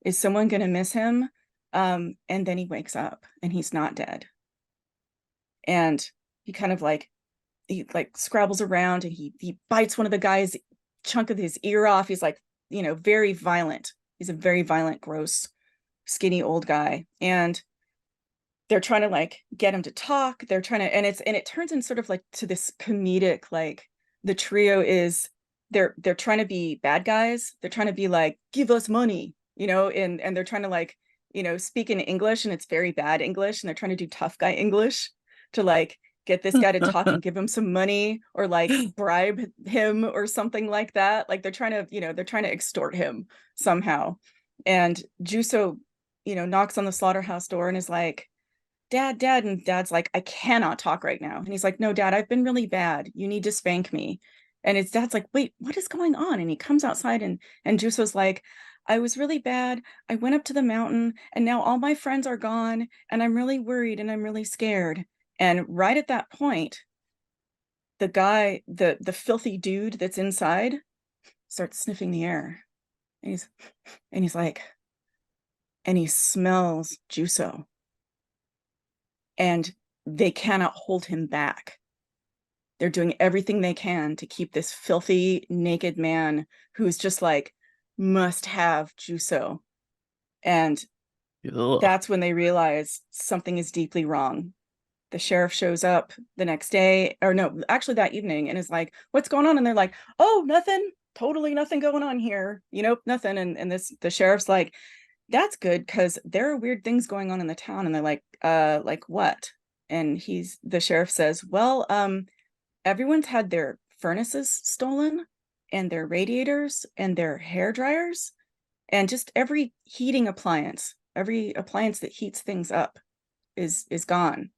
is someone going to miss him? And then he wakes up and he's not dead. And he kind of like, he like scrabbles around and he bites one of the guy's chunk of his ear off. He's like, very violent. He's a very violent, gross, skinny old guy. And they're trying to like get him to talk. They're trying to, and it turns in sort of like to this comedic, like the trio is, they're trying to be bad guys. They're trying to be like, give us money, and they're trying to like, speak in English, and it's very bad English. And they're trying to do tough guy English to like get this guy to talk and give him some money, or like bribe him or something like that. Like they're trying to extort him somehow. And Juso, knocks on the slaughterhouse door and is like, Dad, and Dad's like, I cannot talk right now. And he's like, no, Dad, I've been really bad. You need to spank me. And his dad's like, wait, what is going on? And he comes outside and Juso's like, I was really bad. I went up to the mountain and now all my friends are gone and I'm really worried and I'm really scared. And right at that point, the guy, the filthy dude that's inside starts sniffing the air. And he's like, and he smells Juso. And they cannot hold him back. They're doing everything they can to keep this filthy, naked man who's just like, must have Juso. And that's when they realize something is deeply wrong. The sheriff shows up the next day, or no, actually that evening, and is like, what's going on? And they're like, oh, nothing, totally nothing going on here. Nothing. And the sheriff's like, that's good, because there are weird things going on in the town. And they're like what? And the sheriff says, well, everyone's had their furnaces stolen and their radiators and their hair dryers and just every heating appliance, every appliance that heats things up is gone.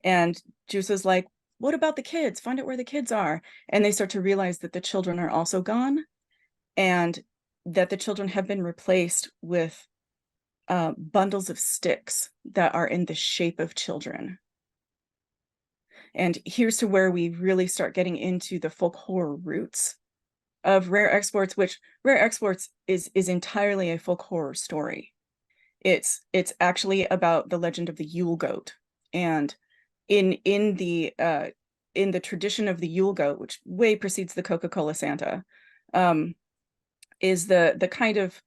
And Juice's like, what about the kids? Find out where the kids are. And they start to realize that the children are also gone and that the children have been replaced with bundles of sticks that are in the shape of children. And here's to where we really start getting into the folk horror roots of Rare Exports, which Rare Exports is entirely a folk horror story. It's actually about the legend of the Yule goat. And in the tradition of the Yule goat, which way precedes the Coca-Cola Santa, is the kind of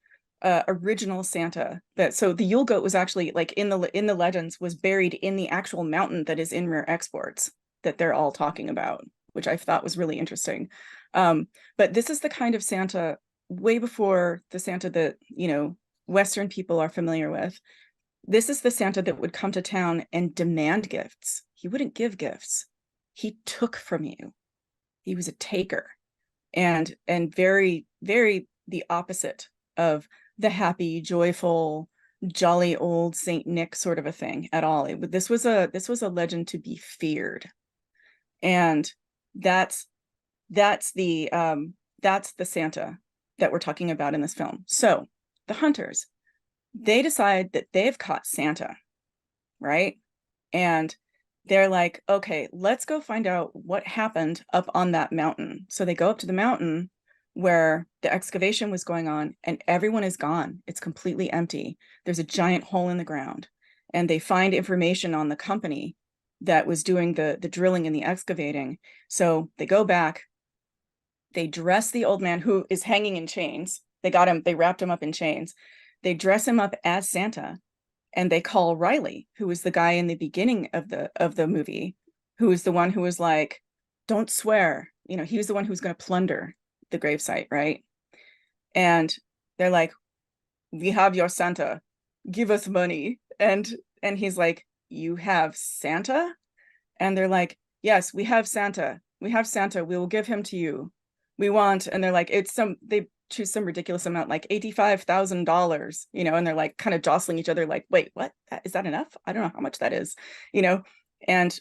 original Santa so the Yule goat was actually like in the legends was buried in the actual mountain that is in Rare Exports that they're all talking about, which I thought was really interesting. But this is the kind of Santa way before the Santa that, Western people are familiar with. This is the Santa that would come to town and demand gifts. He wouldn't give gifts. He took from you. He was a taker, and very, very the opposite of the happy, joyful, jolly old Saint Nick sort of a thing at all. This was a legend to be feared, and that's the Santa that we're talking about in this film. So the hunters, they decide that they've caught Santa, right? And they're like, okay, let's go find out what happened up on that mountain. So they go up to the mountain where the excavation was going on, and everyone is gone. It's completely empty. There's a giant hole in the ground, and they find information on the company that was doing the drilling and the excavating. So they go back, they dress the old man who is hanging in chains. They wrapped him up in chains. They dress him up as Santa, and they call Riley, who was the guy in the beginning of the movie, who was the one who was like, don't swear. He was the one who was going to plunder the gravesite, right? And they're like, we have your Santa, give us money. And he's like, you have Santa? And they're like, yes, we have Santa, we will give him to you. We want, and they're like, they choose some ridiculous amount, like $85,000, and they're like kind of jostling each other, like, wait, what? Is that enough? I don't know how much that is, and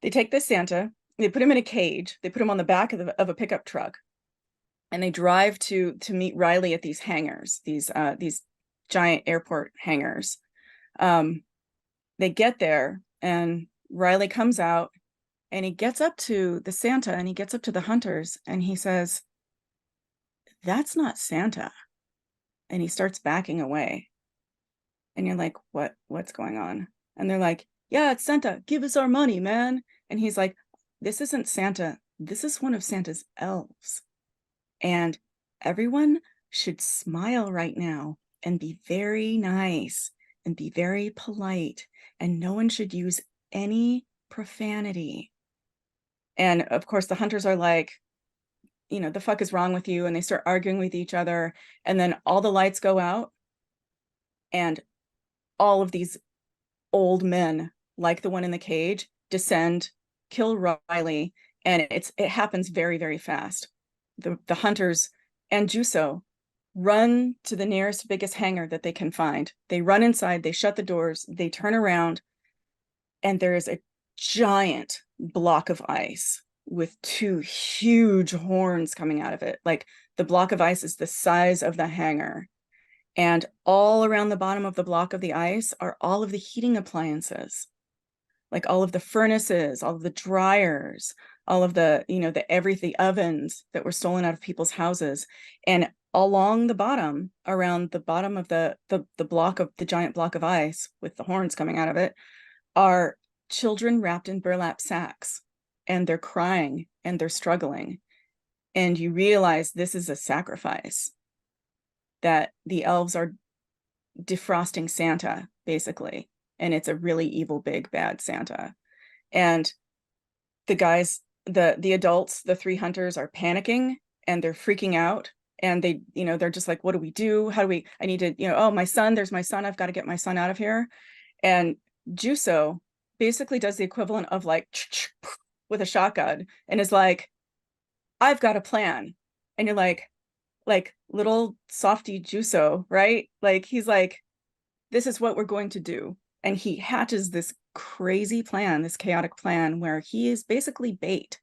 they take this Santa, they put him in a cage, they put him on the back of a pickup truck, and they drive to meet Riley at these hangars, these giant airport hangars. They get there, and Riley comes out, and he gets up to the Santa, and he gets up to the hunters, and he says, that's not Santa. And he starts backing away. And you're like, what's going on? And they're like, yeah, it's Santa. Give us our money, man. And he's like, this isn't Santa. This is one of Santa's elves. And everyone should smile right now and be very nice and be very polite. And no one should use any profanity. And of course, the hunters are like, the fuck is wrong with you? And they start arguing with each other. And then all the lights go out, and all of these old men, like the one in the cage, descend, kill Riley. And it happens very, very fast. The hunters and Juso run to the nearest, biggest hangar that they can find. They run inside, they shut the doors, they turn around, and there is a giant block of ice with two huge horns coming out of it, like the block of ice is the size of the hangar. And all around the bottom of the block of the ice are all of the heating appliances, like all of the furnaces, all of the dryers, all of the, the ovens that were stolen out of people's houses. And along the bottom, around the bottom of the giant block of ice with the horns coming out of it, are children wrapped in burlap sacks, and they're crying and they're struggling. And you realize this is a sacrifice, that the elves are defrosting Santa, basically. And it's a really evil, big, bad Santa. And the guys, the adults, the three hunters, are panicking and they're freaking out. And they, they're just like, what do we do? I need to, oh, my son, there's my son. I've got to get my son out of here. And Juso basically does the equivalent of like with a shotgun and is like, I've got a plan. And you're like little softy Juso, right? Like, he's like, this is what we're going to do. And he hatches this crazy plan, this chaotic plan, where he is basically bait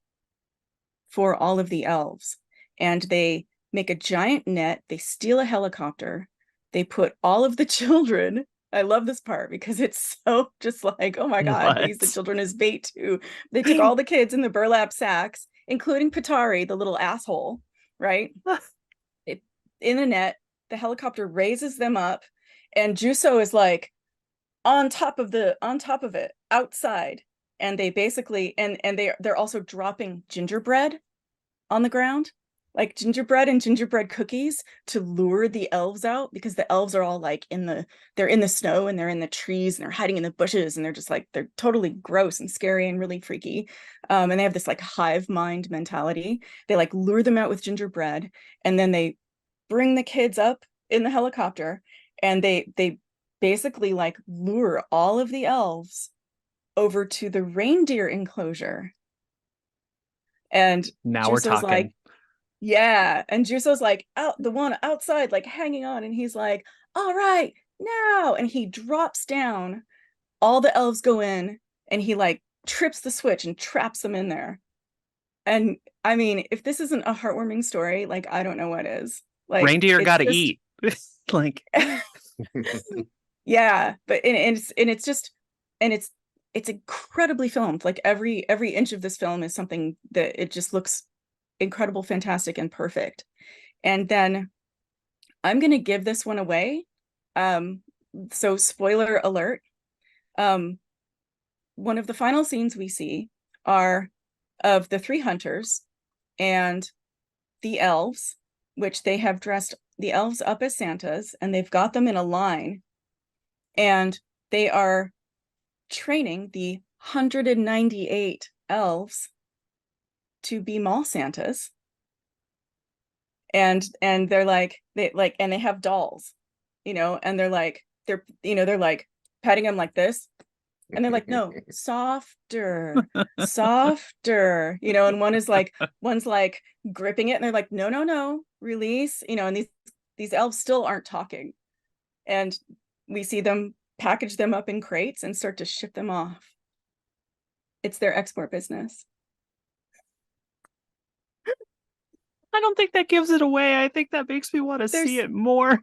for all of the elves. And they make a giant net, they steal a helicopter, they put all of the children. I love this part because it's so just like, oh my God, they use the children as bait too. They take all the kids in the burlap sacks, including Patari, the little asshole, right? In the net, the helicopter raises them up, and Juso is like on top of it outside. And they basically, and they're also dropping gingerbread on the ground, like gingerbread and gingerbread cookies, to lure the elves out, because the elves are all like they're in the snow and they're in the trees and they're hiding in the bushes, and they're just like, they're totally gross and scary and really freaky. And they have this like hive mind mentality. They like lure them out with gingerbread, and then they bring the kids up in the helicopter, and they basically like lure all of the elves over to the reindeer enclosure. And now we're talking. Like, yeah. And Juso's like out, the one outside, like hanging on, and he's like, all right, now. And he drops down, all the elves go in, and he like trips the switch and traps them in there. And I mean, if this isn't a heartwarming story, like, I don't know what is. Like, reindeer gotta eat. Like, yeah, but it's incredibly filmed. Like every inch of this film is something that it just looks incredible, fantastic, and perfect. And then I'm gonna give this one away. So spoiler alert. One of the final scenes we see are of the three hunters and the elves, which they have dressed the elves up as Santas, and they've got them in a line, and they are training the 198 elves to be mall Santas. And they're like, and they have dolls, and they're like patting them like this. And they're like, no, softer, softer, and one's like gripping it, and they're like, no, release, and these elves still aren't talking. And we see them package them up in crates and start to ship them off. It's their export business. I don't think that gives it away. I think that makes me want to see it more.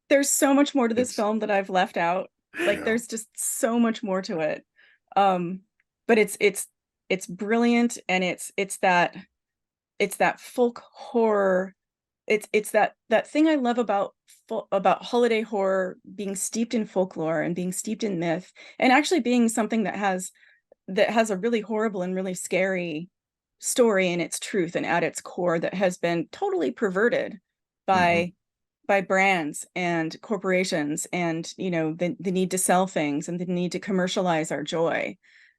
There's so much more to this film that I've left out. Like, there's just so much more to it. But it's brilliant, and it's that folk horror. It's that thing I love about holiday horror being steeped in folklore and being steeped in myth, and actually being something that has a really horrible and really scary story in its truth and at its core, that has been totally perverted by brands and corporations, and the need to sell things and the need to commercialize our joy,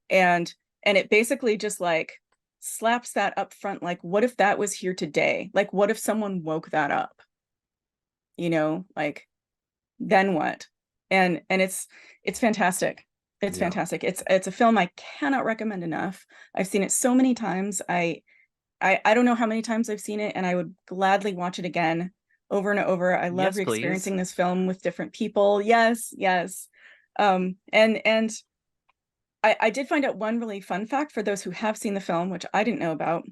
and it basically just like slaps that up front. Like, what if that was here today? Like, what if someone woke that up? Like, then what? And it's fantastic. It's fantastic. It's a film I cannot recommend enough. I've seen it so many times. I don't know how many times I've seen it, and I would gladly watch it again, over and over. I love experiencing this film with different people. Yes. And I did find out one really fun fact for those who have seen the film, which I didn't know about.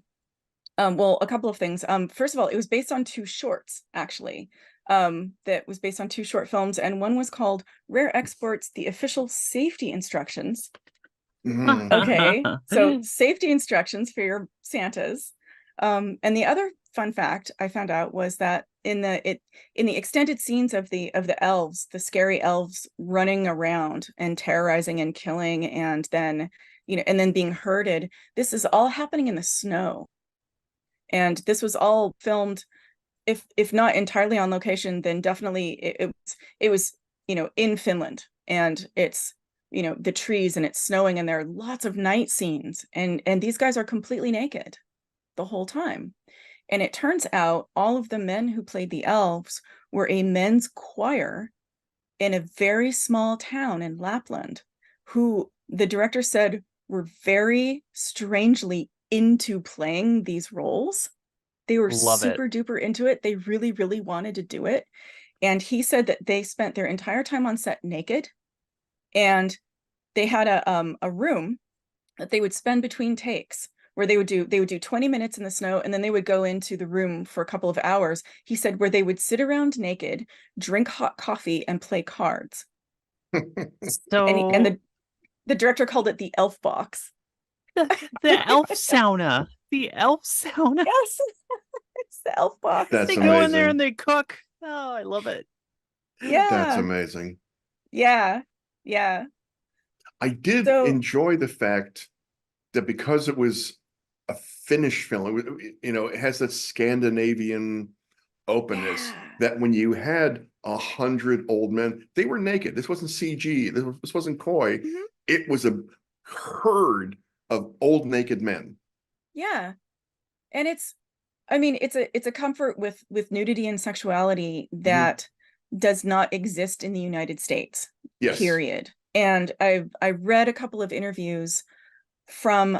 Well, a couple of things. First of all, it was based on 2 shorts, actually. That was based on 2 short films, and one was called Rare Exports: The Official Safety Instructions. Mhm. Okay, so safety instructions for your Santas. And the other fun fact I found out was that in the extended scenes of the elves, the scary elves running around and terrorizing and killing, and then and then being herded, this is all happening in the snow. And this was all filmed, if not entirely on location, then definitely it was in Finland, and it's the trees, and it's snowing, and there are lots of night scenes, and these guys are completely naked the whole time. And it turns out all of the men who played the elves were a men's choir in a very small town in Lapland, who the director said were very strangely into playing these roles. They were Love it. super duper into it. They really, really wanted to do it. And he said that they spent their entire time on set naked, and they had a room that they would spend between takes, where they would do 20 minutes in the snow, and then they would go into the room for a couple of hours. He said, where they would sit around naked, drink hot coffee, and play cards. So And the director called it the elf box. the elf sauna. The elf sauna. Yes. It's the elf box. That's They go in there amazing. and they cook. Oh, I love it. Yeah. That's amazing. Yeah. Yeah. I did So enjoy the fact that because it was a Finnish film, it has that Scandinavian openness, yeah. that when you had 100 old men, they were naked. This wasn't CG. This wasn't coy. Mhm. It was a herd of old naked men. Yeah. And it's a comfort with nudity and sexuality Mhm. that does not exist in the United States, Yes. period. And I read a couple of interviews from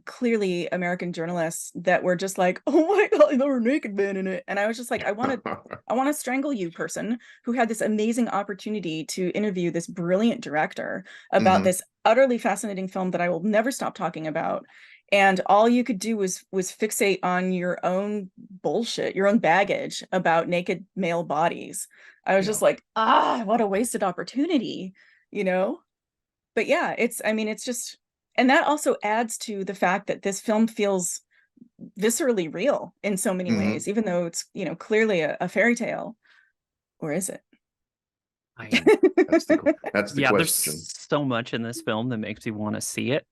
clearly American journalists that were just like, oh my God, there were naked men in it. And I was just like, I want to strangle you, person who had this amazing opportunity to interview this brilliant director about Mhm. this utterly fascinating film that I will never stop talking about. And all you could do was fixate on your own bullshit, your own baggage about naked male bodies. I was Yeah. just like, what a wasted opportunity, you know? But yeah, it's just, and that also adds to the fact that this film feels viscerally real in so many Mhm. ways, even though it's, clearly a fairy tale. Or is it? That's the Yeah, there's question. so much in this film that makes me want to see it.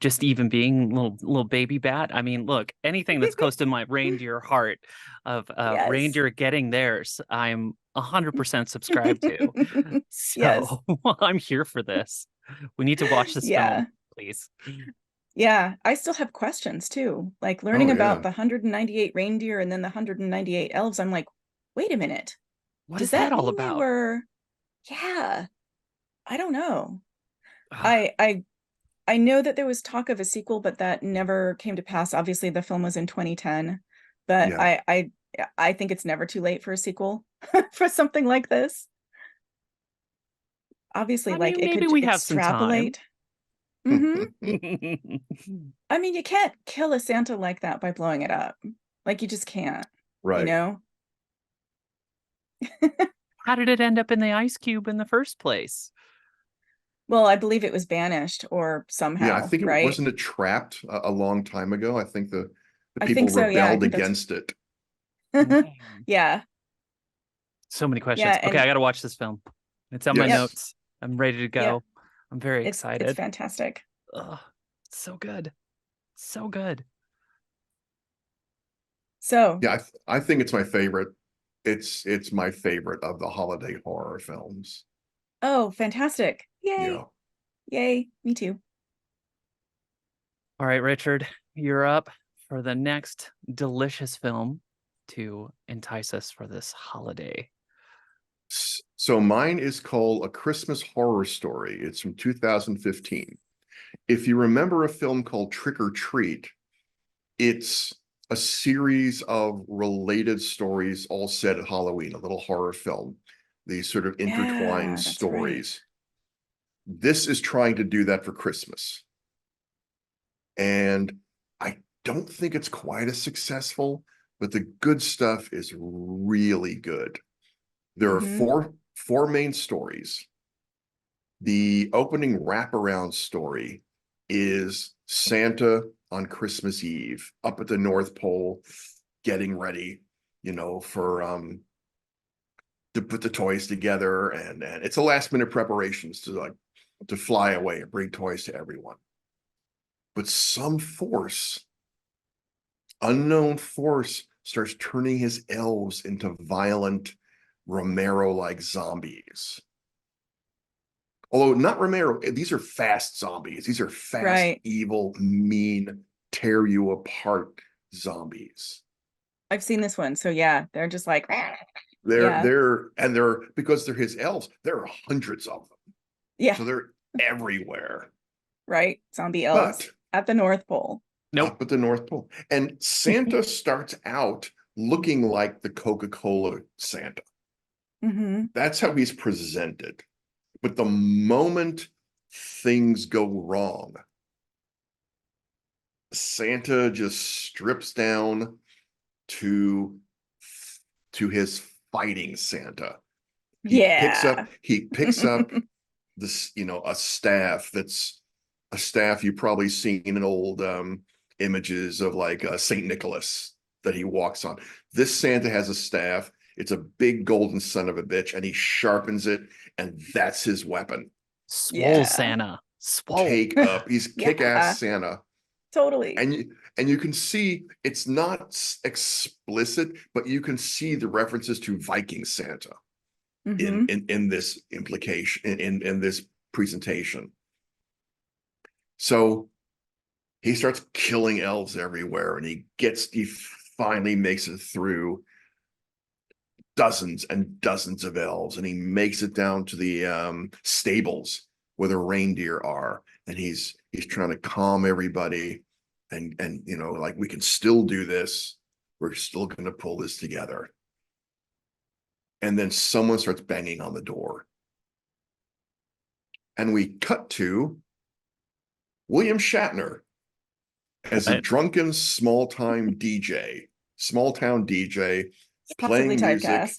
Just even being little baby bat. I mean, look, anything that's close to my reindeer heart of Yes. reindeer getting theirs, I'm 100% subscribed to. Yes. So I'm here for this. We need to watch this Yeah. film, please. Yeah. I still have questions too. Like Oh, learning about yeah. the 198 reindeer and then the 198 elves. I'm like, wait a minute. What Does is that that all mean they about? were? Yeah. I don't know. Ah, I know that there was talk of a sequel, but that never came to pass. Obviously, the film was in 2010, but Yeah. I think it's never too late for a sequel for something like this. Obviously, I like mean, it maybe could we have some time. extrapolate. I mean, you can't kill a Santa like that by blowing it up. Like you just can't, you Right. know? How did it end up in the ice cube in the first place? Well, I believe it was banished or Yeah, I somehow, think it right? wasn't trapped a long time ago. I think the I people think so. Yeah, I rebelled think that's against it. Man, yeah. so many questions. Yeah, Okay, I and got to watch this film. It's on my yep, Yes. notes. I'm ready to yep. go. I'm very It's excited. fantastic. Ugh, so good. So good. So, Yeah, I think it's my favorite. It's my favorite of the holiday horror films. oh, fantastic. Yay. Yeah. Yay. Me too. All right, Richard, you're up for the next delicious film to entice us for this holiday. So mine is called A Christmas Horror Story. It's from 2015. If you remember a film called Trick or Treat, it's a series of related stories all set at Halloween, a little horror film, these sort of intertwined Yeah, that's right. stories. This is trying to do that for Christmas. And I don't think it's quite as successful, but the good stuff is really good. There are four main stories. The opening wraparound story is Santa on Christmas Eve up at the North Pole, getting ready, for to put the toys together, and it's a last minute preparations to fly away and bring toys to everyone. But some unknown force, starts turning his elves into violent Romero-like zombies. Although not Romero, these are fast zombies. These are fast, evil, mean, tear you apart zombies. I've seen this one. So yeah, they're just like they're because they're his elves, there are hundreds of them. Yeah. So they're everywhere. Right. Zombie elves at the North Pole. Up at the North Pole. And Santa starts out looking like the Coca-Cola Santa. That's how he's presented. But the moment things go wrong, Santa just strips down to his fighting Santa. He picks up this, a staff that's a staff you've probably seen in old images of like Saint Nicholas that he walks on. This Santa has a staff. It's a big golden son of a bitch, and he sharpens it, and that's his weapon. Swole Santa. Swole. Take up. He's kick-ass Santa. Totally. And you can see it's not explicit, but you can see the references to Viking Santa in this implication, in this presentation. So he starts killing elves everywhere, and he finally makes it through dozens and dozens of elves, and he makes it down to the stables where the reindeer are, and he's trying to calm everybody, and like, we can still do this. We're still going to pull this together. And then someone starts banging on the door, and we cut to William Shatner as a drunken small-town DJ playing music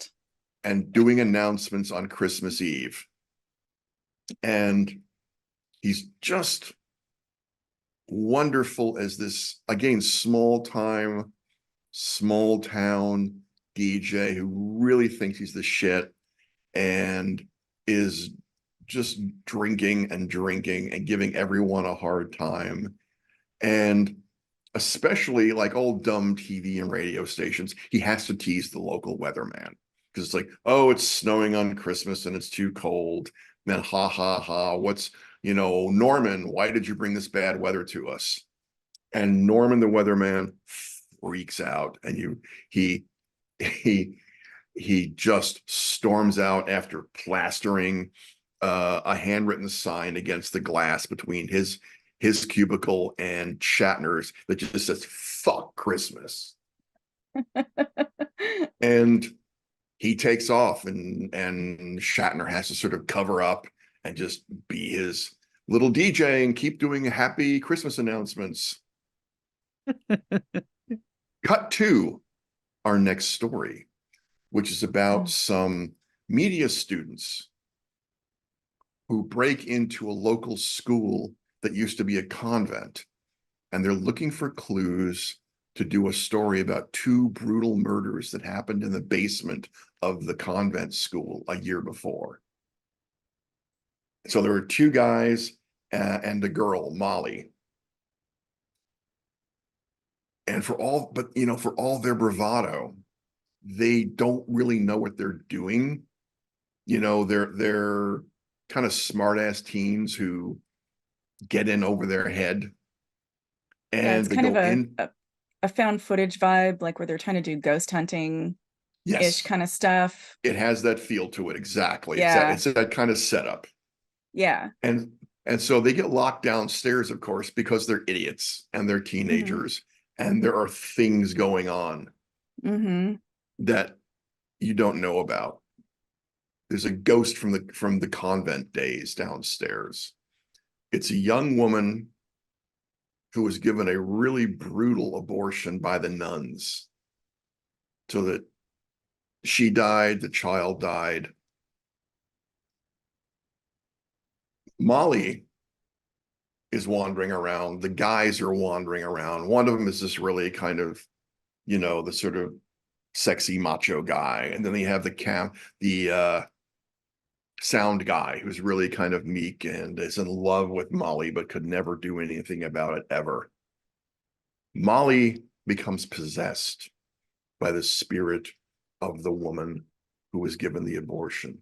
and doing announcements on Christmas Eve. And he's just wonderful as this, again, small-town DJ who really thinks he's the shit and is just drinking and giving everyone a hard time. And especially like old dumb TV and radio stations, he has to tease the local weatherman, because it's like, oh, it's snowing on Christmas and it's too cold. And then ha ha ha, what's, Norman, why did you bring this bad weather to us? And Norman the weatherman freaks out, and he just storms out after plastering a handwritten sign against the glass between his cubicle and Shatner's that just says "fuck Christmas." And he takes off, and Shatner has to sort of cover up and just be his little DJ and keep doing happy Christmas announcements. Cut to our next story, which is about some media students who break into a local school that used to be a convent, and they're looking for clues to do a story about two brutal murders that happened in the basement of the convent school a year before. So there were two guys and a girl, Molly. And for all their bravado, they don't really know what they're doing. They're kind of smart-ass teens who get in over their head. And it's kind of a found footage vibe, like where they're trying to do ghost hunting ish kind of stuff. It has that feel to it. Exactly. Yeah. It's that kind of setup. Yeah. And so they get locked downstairs, of course, because they're idiots and they're teenagers, and there are things going on that you don't know about. There's a ghost from the convent days downstairs. It's a young woman who was given a really brutal abortion by the nuns, so that she died, the child died. Molly is wandering around. The guys are wandering around. One of them is this really kind of, the sort of sexy macho guy. And then they have the sound guy who's really kind of meek and is in love with Molly, but could never do anything about it ever. Molly becomes possessed by the spirit of the woman who was given the abortion.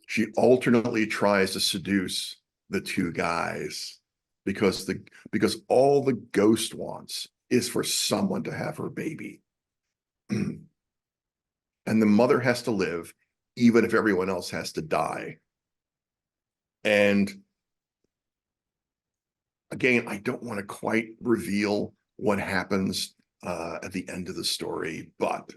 She alternately tries to seduce the two guys because all the ghost wants is for someone to have her baby. And the mother has to live even if everyone else has to die. And again, I don't want to quite reveal what happens at the end of the story, but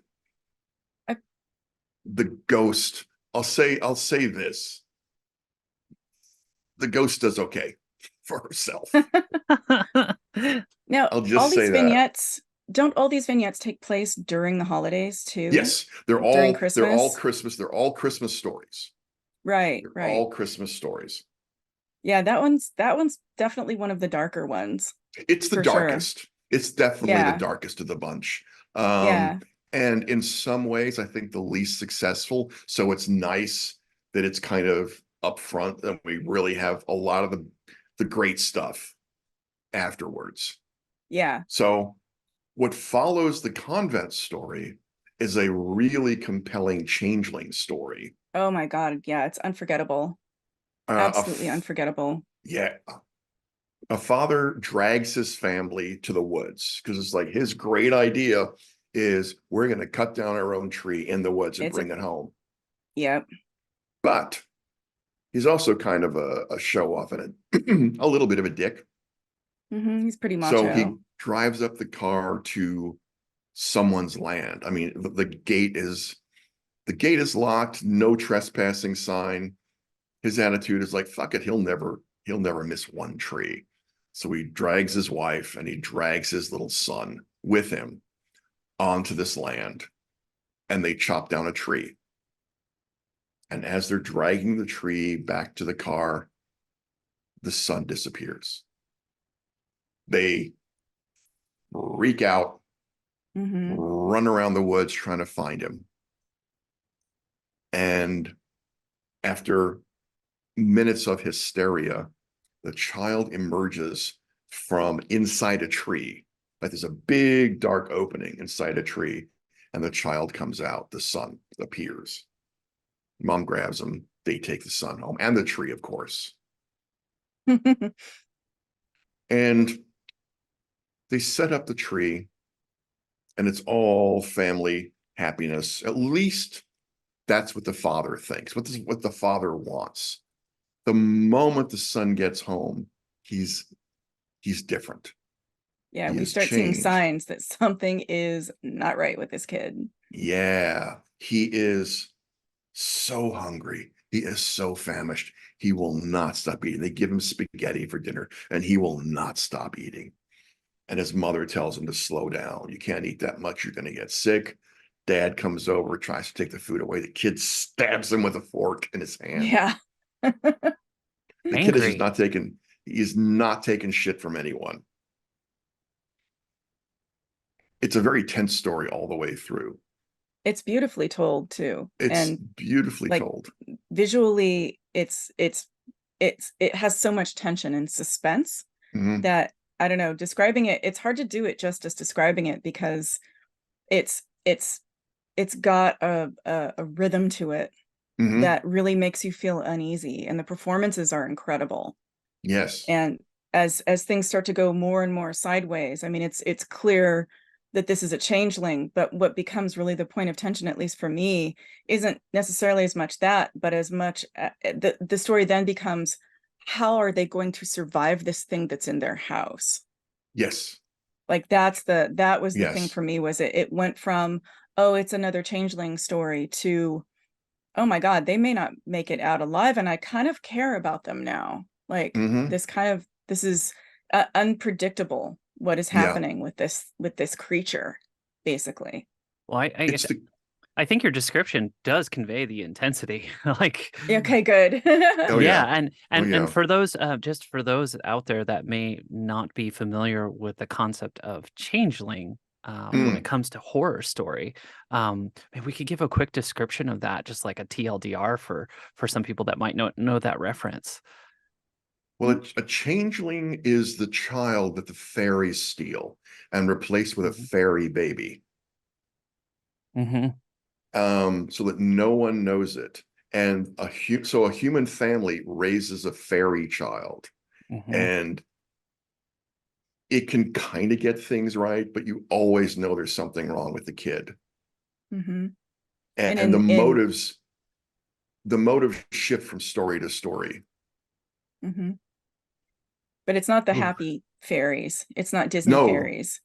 the ghost, I'll say this. The ghost does okay for herself. Now, I'll just all say these that. vignettes, don't all these vignettes take place during the holidays too? Yes, they're during all Christmas? They're all Christmas. They're all Christmas stories. Right, They're right. all Christmas stories. Yeah, that one's definitely one of the darker ones. It's the for sure. darkest. It's definitely Yeah. the darkest of the bunch. Yeah. And in some ways, I think the least successful. So it's nice that it's kind of upfront and we really have a lot of the great stuff afterwards. Yeah. So what follows the convent story is a really compelling changeling story. Oh my God. Yeah, it's unforgettable. Absolutely unforgettable. Yeah. A father drags his family to the woods because it's like his great idea is we're going to cut down our own tree in the woods and bring it home. Yep. But he's also kind of a show off and a little bit of a dick. He's pretty macho. So he drives up the car to someone's land. I mean, the gate is locked, no trespassing sign. His attitude is like, fuck it, he'll never miss one tree. So he drags his wife and he drags his little son with him onto this land, and they chop down a tree. And as they're dragging the tree back to the car, the son disappears. They freak out, run around the woods trying to find him. And after minutes of hysteria, the child emerges from inside a tree. Like there's a big dark opening inside a tree, and the child comes out. The son appears. Mom grabs him. They take the son home and the tree, of course. And they set up the tree, and it's all family happiness. At least that's what the father thinks. What the father wants. The moment the son gets home, he's different. Yeah, we start seeing signs that something is not right with this kid. Yeah, he is so hungry. He is so famished. He will not stop eating. They give him spaghetti for dinner, and he will not stop eating. And his mother tells him to slow down. You can't eat that much. You're going to get sick. Dad comes over, tries to take the food away. The kid stabs him with a fork in his hand. Yeah. The kid is not taking shit from anyone. It's a very tense story all the way through. It's beautifully told too. It's beautifully told. Visually, it has so much tension and suspense that, I don't know, describing it, it's hard to do it justice describing it, because it's got a rhythm to it that really makes you feel uneasy, and the performances are incredible. Yes. And as things start to go more and more sideways, I mean, it's clear that this is a changeling, but what becomes really the point of tension, at least for me, isn't necessarily as much that, but as much the story then becomes, how are they going to survive this thing that's in their house? Yes. Like that was the thing for me, was it went from, oh, it's another changeling story, to, oh my God, they may not make it out alive, and I kind of care about them now. Like this is, unpredictable what is Yeah. happening with this creature, basically. Well, It's the I think your description does convey the intensity. Like, Okay, good. Oh yeah, yeah. and Oh and yeah. and for those just for those out there that may not be familiar with the concept of changeling, when it Mm. comes to horror story, maybe we could give a quick description of that, just like a TLDR for some people that might not know that reference. Well, a changeling is the child that the fairies steal and replace with a Hmm. fairy baby, Hmm. so that no one knows it. And so a human family raises a fairy child, Hmm. and it can kind of get things right, but you always know there's something wrong with the kid. Hmm. And And the motives shift from story to story. hmm but it's not the Ooh. happy fairies. It's not Disney No, fairies.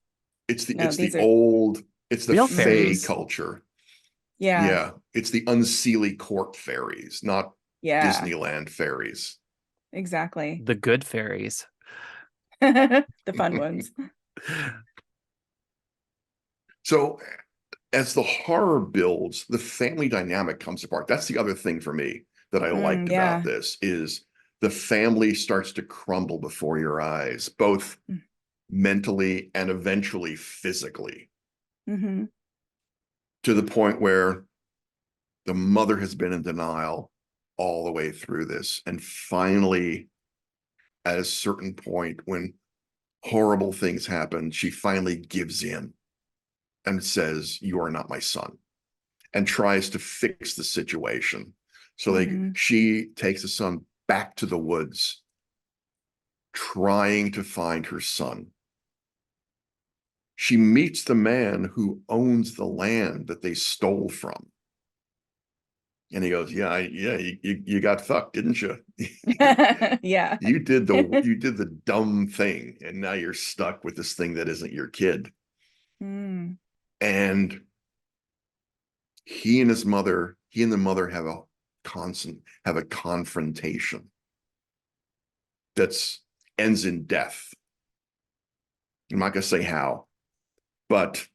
it's No, the these are old, it's the Real fae fairies. culture. yeah, Yeah, it's the unseelie court fairies, not yeah, Disneyland fairies. exactly. The good fairies. The fun ones. So as the horror builds, the family dynamic comes apart. That's the other thing for me that I liked about Yeah. this is the family starts to crumble before your eyes, both mentally and eventually physically, Mm-hmm. to the point where the mother has been in denial all the way through this. And finally, at a certain point, when horrible things happen, she finally gives in and says, "You are not my son," and tries to fix the situation. So Mm-hmm. she takes the son back to the woods, trying to find her son. She meets the man who owns the land that they stole from. And he goes, "Yeah, yeah, you got fucked, didn't you? Yeah. You did the dumb thing, and now you're stuck with this thing that isn't your kid." Mm. And he and the mother have a confrontation that's ends in death. I'm not gonna say how, but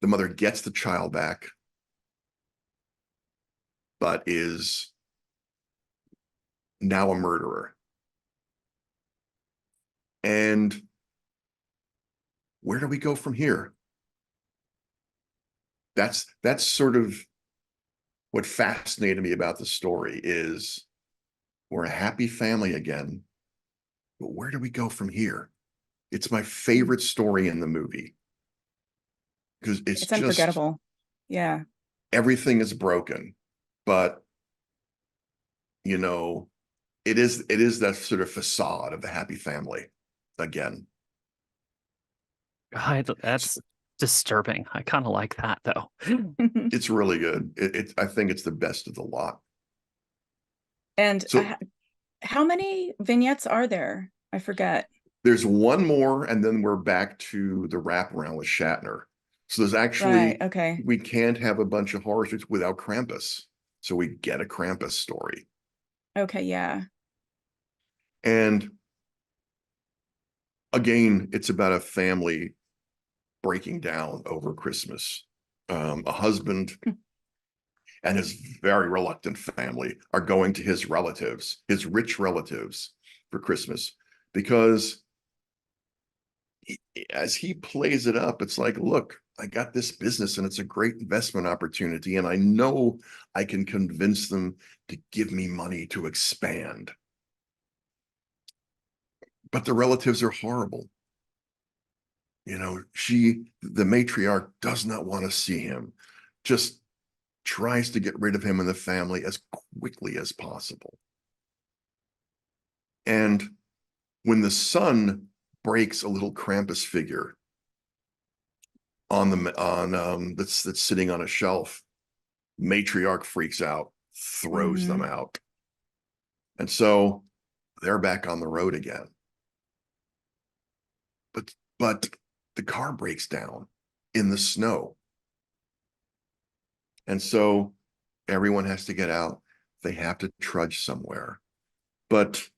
the mother gets the child back, but is now a murderer. And where do we go from here? That's sort of what fascinated me about the story is we're a happy family again, but where do we go from here? It's my favorite story in the movie because it's It's just unforgettable. Yeah. everything is broken, but you know, it is that sort of facade of the happy family again. That's disturbing. I kind of like that though. It's really good. I think it's the best of the lot. And So how many vignettes are there? I forget. there's one more, and then we're back to the wraparound with Shatner. So there's Right. actually Okay. we can't have a bunch of horror stories without Krampus. So we get a Krampus story. Okay. Yeah. And again, it's about a family breaking down over Christmas. A husband and his very reluctant family are going to his relatives, his rich relatives, for Christmas because as he plays it up, it's like, look, I got this business and it's a great investment opportunity. And I know I can convince them to give me money to expand. But the relatives are horrible. The matriarch does not want to see him, just tries to get rid of him and the family as quickly as possible. And when the son breaks a little Krampus figure that's sitting on a shelf, matriarch freaks out, throws them Hmm. out. And so they're back on the road again. But the car breaks down in the snow. And so everyone has to get out. They have to trudge somewhere. But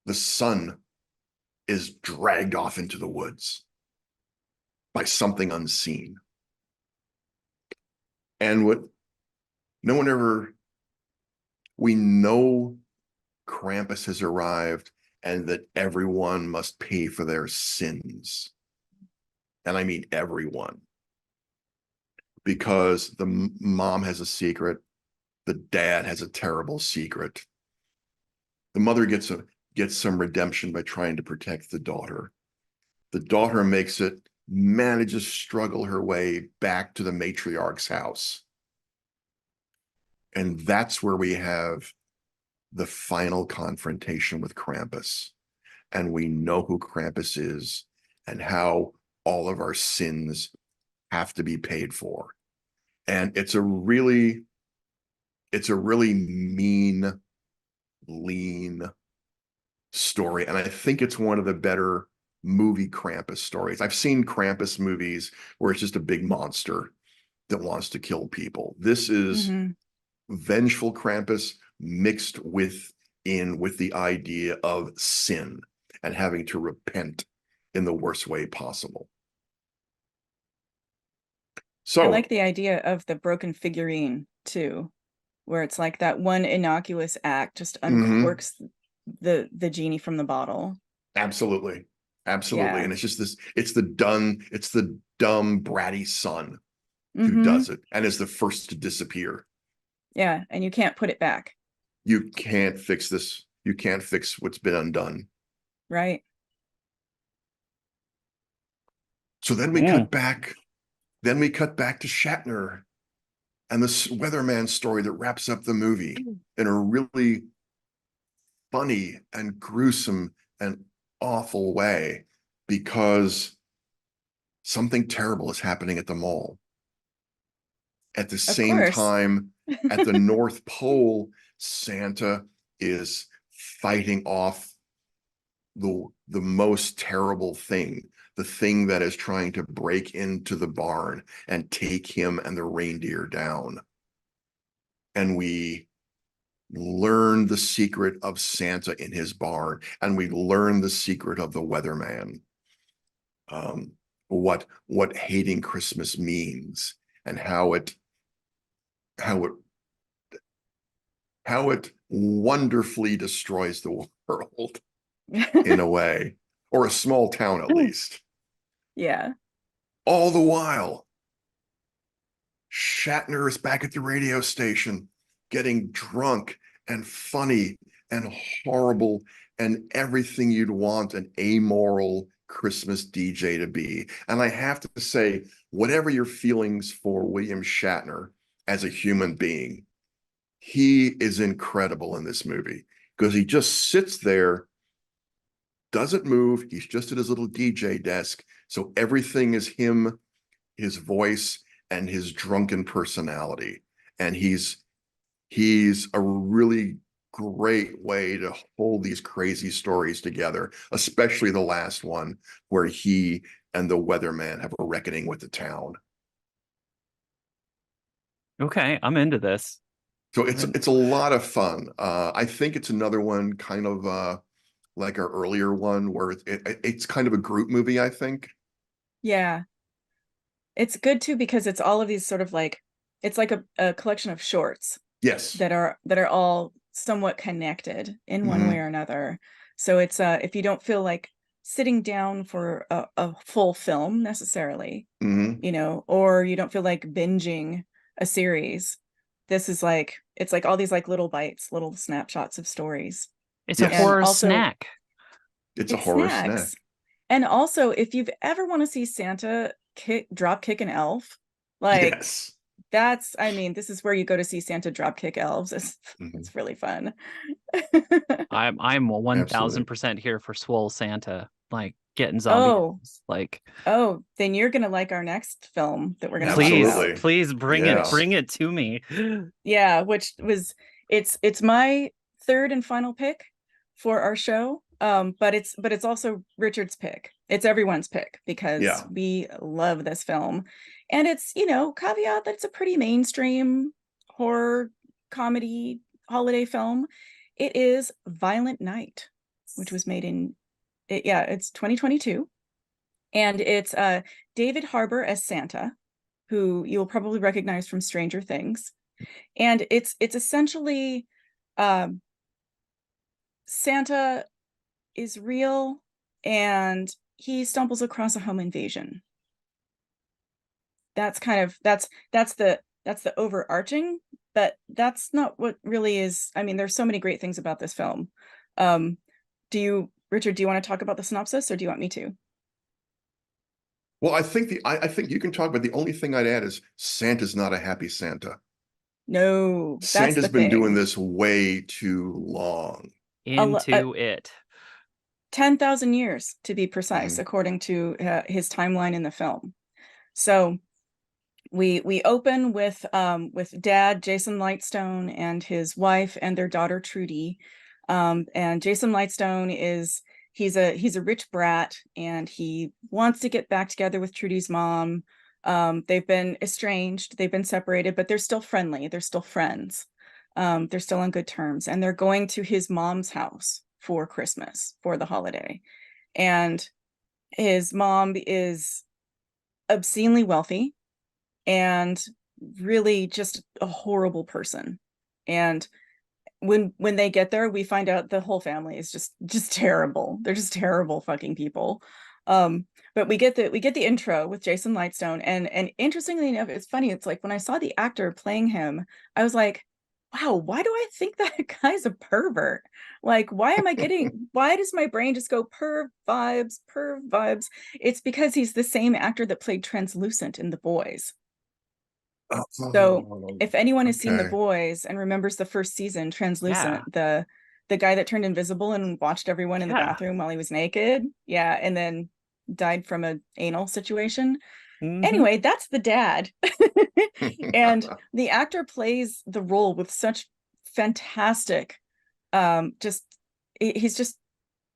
the son is dragged off into the woods by something unseen. And what no one ever, we know Krampus has arrived and that everyone must pay for their sins. And I mean everyone. Because the mom has a secret, the dad has a terrible secret. The mother gets some redemption by trying to protect the daughter. The daughter manages to struggle her way back to the matriarch's house. And that's where we have the final confrontation with Krampus. And we know who Krampus is and how all of our sins have to be paid for. And it's a really mean, lean story. And I think it's one of the better movie Krampus stories. I've seen Krampus movies where it's just a big monster that wants to kill people. This is vengeful Krampus mixed with the idea of sin and having to repent in the worst way possible. So I like the idea of the broken figurine too, where it's like that one innocuous act just uncorks the genie from the bottle. Absolutely. And it's just it's the dumb bratty son who does it and is the first to disappear. Yeah, and you can't put it back. You can't fix this. You can't fix what's been undone. Right. So then we cut back. Then we cut back to Shatner and the weatherman story that wraps up the movie in a really funny and gruesome and awful way, because something terrible is happening at the mall. At the same time, at the North Pole, Santa is fighting off the most terrible thing, the thing that is trying to break into the barn and take him and the reindeer down. And we learn the secret of Santa in his barn, and we learn the secret of the weatherman, what hating Christmas means, and how it wonderfully destroys the world in a way, or a small town at least. Yeah. All the while, Shatner is back at the radio station getting drunk and funny and horrible and everything you'd want an amoral Christmas DJ to be. And I have to say, whatever your feelings for William Shatner as a human being, he is incredible in this movie, because he just sits there, doesn't move. He's just at his little DJ desk. So everything is him, his voice, and his drunken personality. And he's a really great way to hold these crazy stories together, especially the last one where he and the weatherman have a reckoning with the town. Okay, I'm into this. So it's a lot of fun. I think it's another one kind of like our earlier one where it's kind of a group movie, I think. Yeah. It's good too because it's all of these sort of like, it's like a collection of shorts. Yes. That are all somewhat connected in one way or another. So it's if you don't feel like sitting down for a full film necessarily, you know, or you don't feel like binging a series, this is like, it's like all these like little bites, little snapshots of stories. It's a horror snack. It's a horror snack. And also, if you've ever want to see Santa drop kick an elf, like that's, I mean, this is where you go to see Santa drop kick elves. It's really fun. I'm 1000% here for Swole Santa, like getting zombie. Oh, then you're gonna like our next film that we're gonna talk about. Please bring it to me. Yeah, which was it's my third and final pick for our show. But it's also Richard's pick. It's everyone's pick because we love this film. And it's, you know, caveat that it's a pretty mainstream horror comedy holiday film. It is Violent Night. which was made in it's 2022, and it's David Harbour as Santa, who you'll probably recognize from Stranger Things. And it's essentially Santa is real and he stumbles across a home invasion. That's the overarching, but that's not what really is. I mean, there's so many great things about this film. Richard, do you want to talk about the synopsis, or do you want me to? Well, I think you can talk, but the only thing I'd add is Santa's not a happy Santa. No, that's Santa's the been doing thing. this way too long. Into it. 10,000 years to be precise, Mhm. according to his timeline in the film. So we open with Dad Jason Lightstone and his wife and their daughter Trudy. And Jason Lightstone he's a rich brat, and he wants to get back together with Trudy's mom. They've been estranged, they've been separated, but they're still friendly, they're still friends. They're still on good terms, and they're going to his mom's house for Christmas, for the holiday. And his mom is obscenely wealthy and really just a horrible person. And when they get there, we find out the whole family is just terrible. They're just terrible fucking people. But we get the intro with Jason Lightstone, and interestingly enough, it's funny. It's like when I saw the actor playing him, I was like, wow, why do I think that guy's a pervert? Like, why does my brain just go perv vibes, perv vibes? It's because he's the same actor that played Translucent in The Boys. So Oh, if anyone has seen The okay. Boys and remembers the first season, Translucent, the guy that turned invisible and watched everyone in the bathroom while he was naked, and then died from an anal situation. Anyway, that's the dad. And the actor plays the role with such fantastic he's just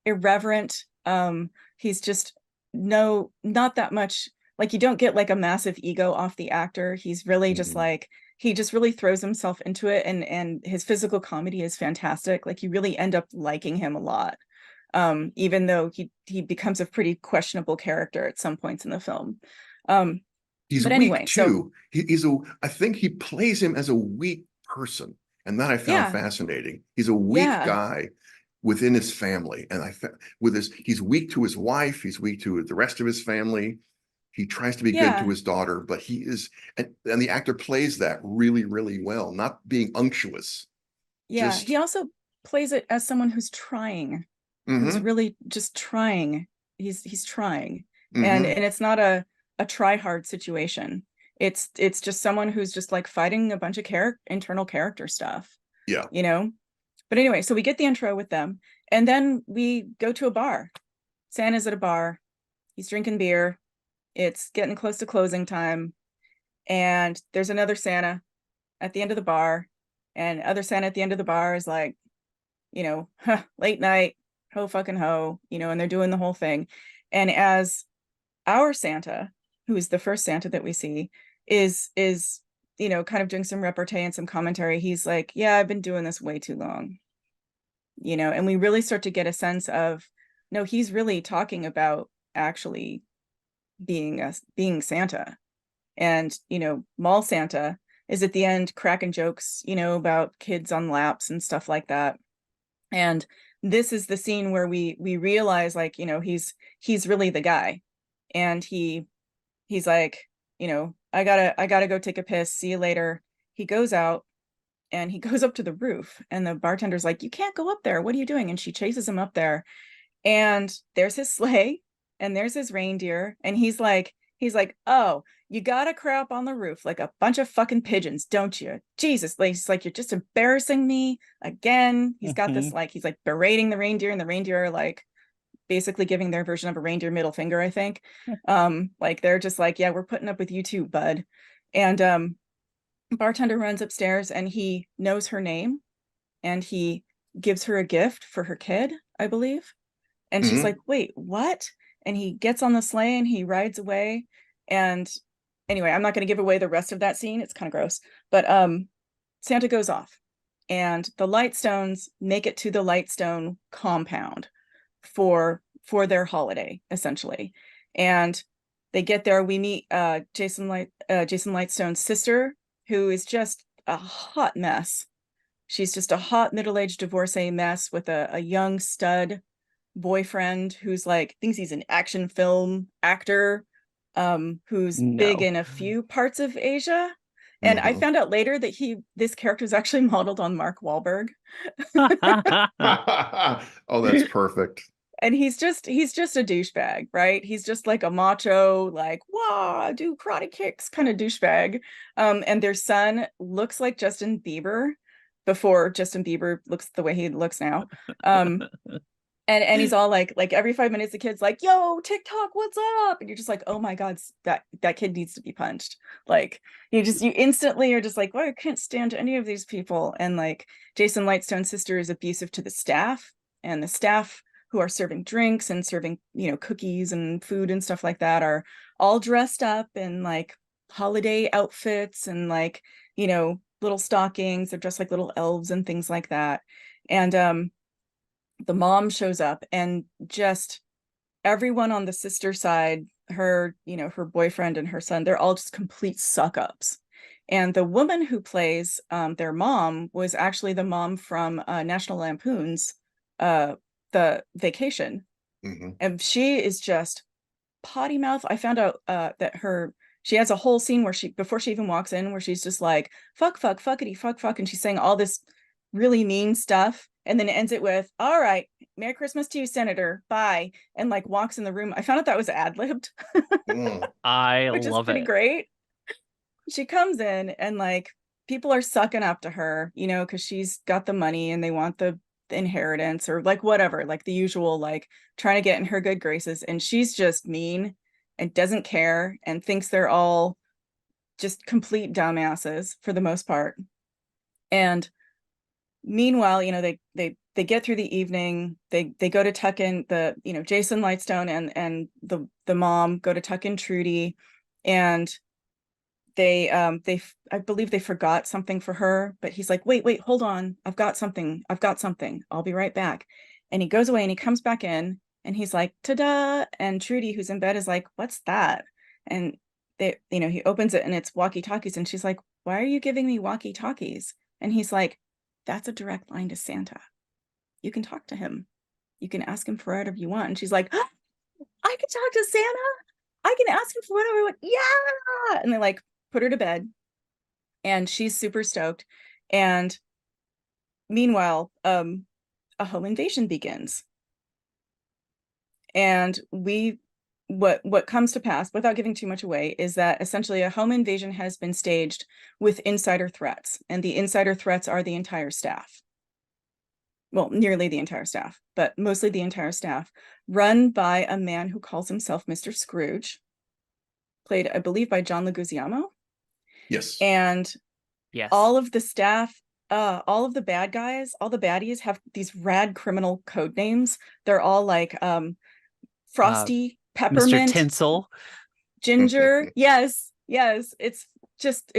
irreverent. He's just not that much, like, you don't get like a massive ego off the actor. He's really just like, he just really throws himself into it, and his physical comedy is fantastic. Like, you really end up liking him a lot. Even though he becomes a pretty questionable character at some points in the film. He's But weak anyway, so too. I think he plays him as a weak person, and that I found yeah, fascinating. He's a weak yeah, guy within his family, and he's weak to his wife. He's weak to the rest of his family. He tries to be good to yeah, his daughter, but and the actor plays that really, really well, not being unctuous. yeah. He Just also plays it as someone who's trying, who's mm-hmm, really just trying. He's trying, and mm-hmm, it's not a try hard situation. It's just someone who's just like fighting a bunch of internal character stuff, yeah. you know. But anyway, so we get the intro with them, and then we go to a bar. Santa's at a bar. He's drinking beer. It's getting close to closing time, and there's another Santa at the end of the bar, and other Santa at the end of the bar is like, late night, ho fucking ho, and they're doing the whole thing. And as our Santa, who is the first Santa that we see, is kind of doing some repartee and some commentary, he's like, yeah, I've been doing this way too long. And we really start to get a sense of, no, he's really talking about actually being Santa. And mall Santa is at the end cracking jokes about kids on laps and stuff like that. And this is the scene where we realize, like, he's really the guy. And he's like, I gotta go take a piss, see you later. He goes out and he goes up to the roof, and the bartender's like, you can't go up there, what are you doing? And she chases him up there, and there's his sleigh and there's his reindeer, and he's like, oh, you gotta crap on the roof like a bunch of fucking pigeons, don't you? Jesus. Like, he's like, you're just embarrassing me again. He's got this, like, he's like berating the reindeer, and the reindeer are like basically giving their version of a reindeer middle finger, I think. Like, they're just like, yeah, we're putting up with you too, bud. And bartender runs upstairs, and he knows her name, and he gives her a gift for her kid, I believe. And she's Mm-hmm. like, wait, what? And he gets on the sleigh and he rides away. And anyway, I'm not going to give away the rest of that scene. It's kind of gross. But Santa goes off, and the Lightstones make it to the Lightstone compound, for their holiday, essentially. And they get there. We meet Jason Lightstone's sister, who is just a hot mess. She's just a hot middle-aged divorcee mess with a young stud boyfriend who's like thinks he's an action film actor, who's big in a few parts of Asia. And I found out later that this character is actually modeled on Mark Wahlberg. Oh, that's perfect. And he's just a douchebag, right? He's just like a macho, like, wow, do karate kicks kind of douchebag. And their son looks like Justin Bieber before Justin Bieber looks the way he looks now. And he's all like every 5 minutes the kid's like, yo, TikTok, what's up? And you're just like, oh my God, that kid needs to be punched. Like you instantly are just like, well, I can't stand any of these people. And like Jason Lightstone's sister is abusive to the staff, and the staff who are serving drinks and serving, cookies and food and stuff like that are all dressed up in like holiday outfits and like, little stockings. They're dressed like little elves and things like that. And the mom shows up, and just everyone on the sister side, her boyfriend and her son, they're all just complete suck ups. And the woman who plays their mom was actually the mom from National Lampoon's The Vacation. And she is just potty mouth. I found out that she has a whole scene where before she even walks in, where she's just like, fuck, fuckity, fuck. And she's saying all this really mean stuff. And then it ends it with, all right, Merry Christmas to you, Senator. Bye. And like walks in the room. I found out that was ad-libbed. I which love is pretty great. She comes in and like people are sucking up to her, because she's got the money and they want the inheritance or like whatever, like the usual, like trying to get in her good graces. And she's just mean and doesn't care and thinks they're all just complete dumbasses for the most part. And meanwhile, they get through the evening, they go to tuck in Jason Lightstone and the mom go to tuck in Trudy, and they I believe they forgot something for her, but he's like, wait, hold on, I've got something, I'll be right back. And he goes away and he comes back in and he's like, ta-da. And Trudy, who's in bed, is like, what's that? And he opens it and it's walkie-talkies, and she's like, why are you giving me walkie-talkies? And he's like, that's a direct line to Santa. You can talk to him. You can ask him for whatever you want. And she's like, oh, I can talk to Santa. I can ask him for whatever I want. Yeah. And they like put her to bed, and she's super stoked. And meanwhile, a home invasion begins. And what comes to pass, without giving too much away, is that essentially a home invasion has been staged with insider threats, and the insider threats are the entire staff. Well, nearly the entire staff, but mostly the entire staff, run by a man who calls himself Mr. Scrooge, played, I believe, by John Leguizamo. Yes. And yes, all of the staff, all of the bad guys, all the baddies have these rad criminal code names. They're all like Frosty, Peppermint, Mr. Tinsel, Ginger. Yes. It's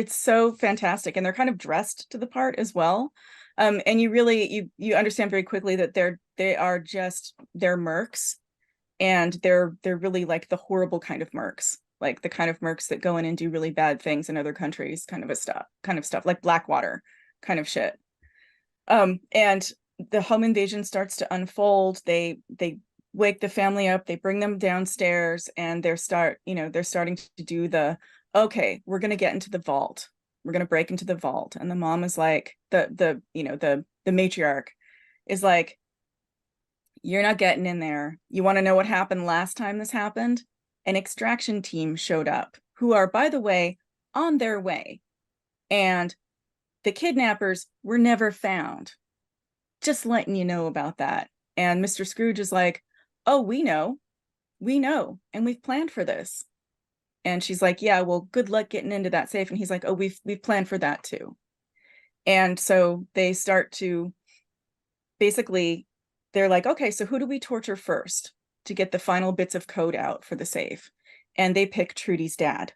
so fantastic. And they're kind of dressed to the part as well. And you really, you understand very quickly that they're mercs, and they're really like the horrible kind of mercs, like the kind of mercs that go in and do really bad things in other countries, kind of stuff like Blackwater kind of shit. And the home invasion starts to unfold. They wake the family up, they bring them downstairs, and they're starting to do okay, we're going to get into the vault. We're going to break into the vault. And the mom is like, the matriarch is like, you're not getting in there. You want to know what happened last time this happened? An extraction team showed up, who are, by the way, on their way. And the kidnappers were never found. Just letting you know about that. And Mr. Scrooge is like, oh, we know, and we've planned for this. And she's like, yeah, well, good luck getting into that safe. And he's like, oh, we've planned for that too. And so they start to basically, they're like, okay, so who do we torture first to get the final bits of code out for the safe? And they pick Trudy's dad.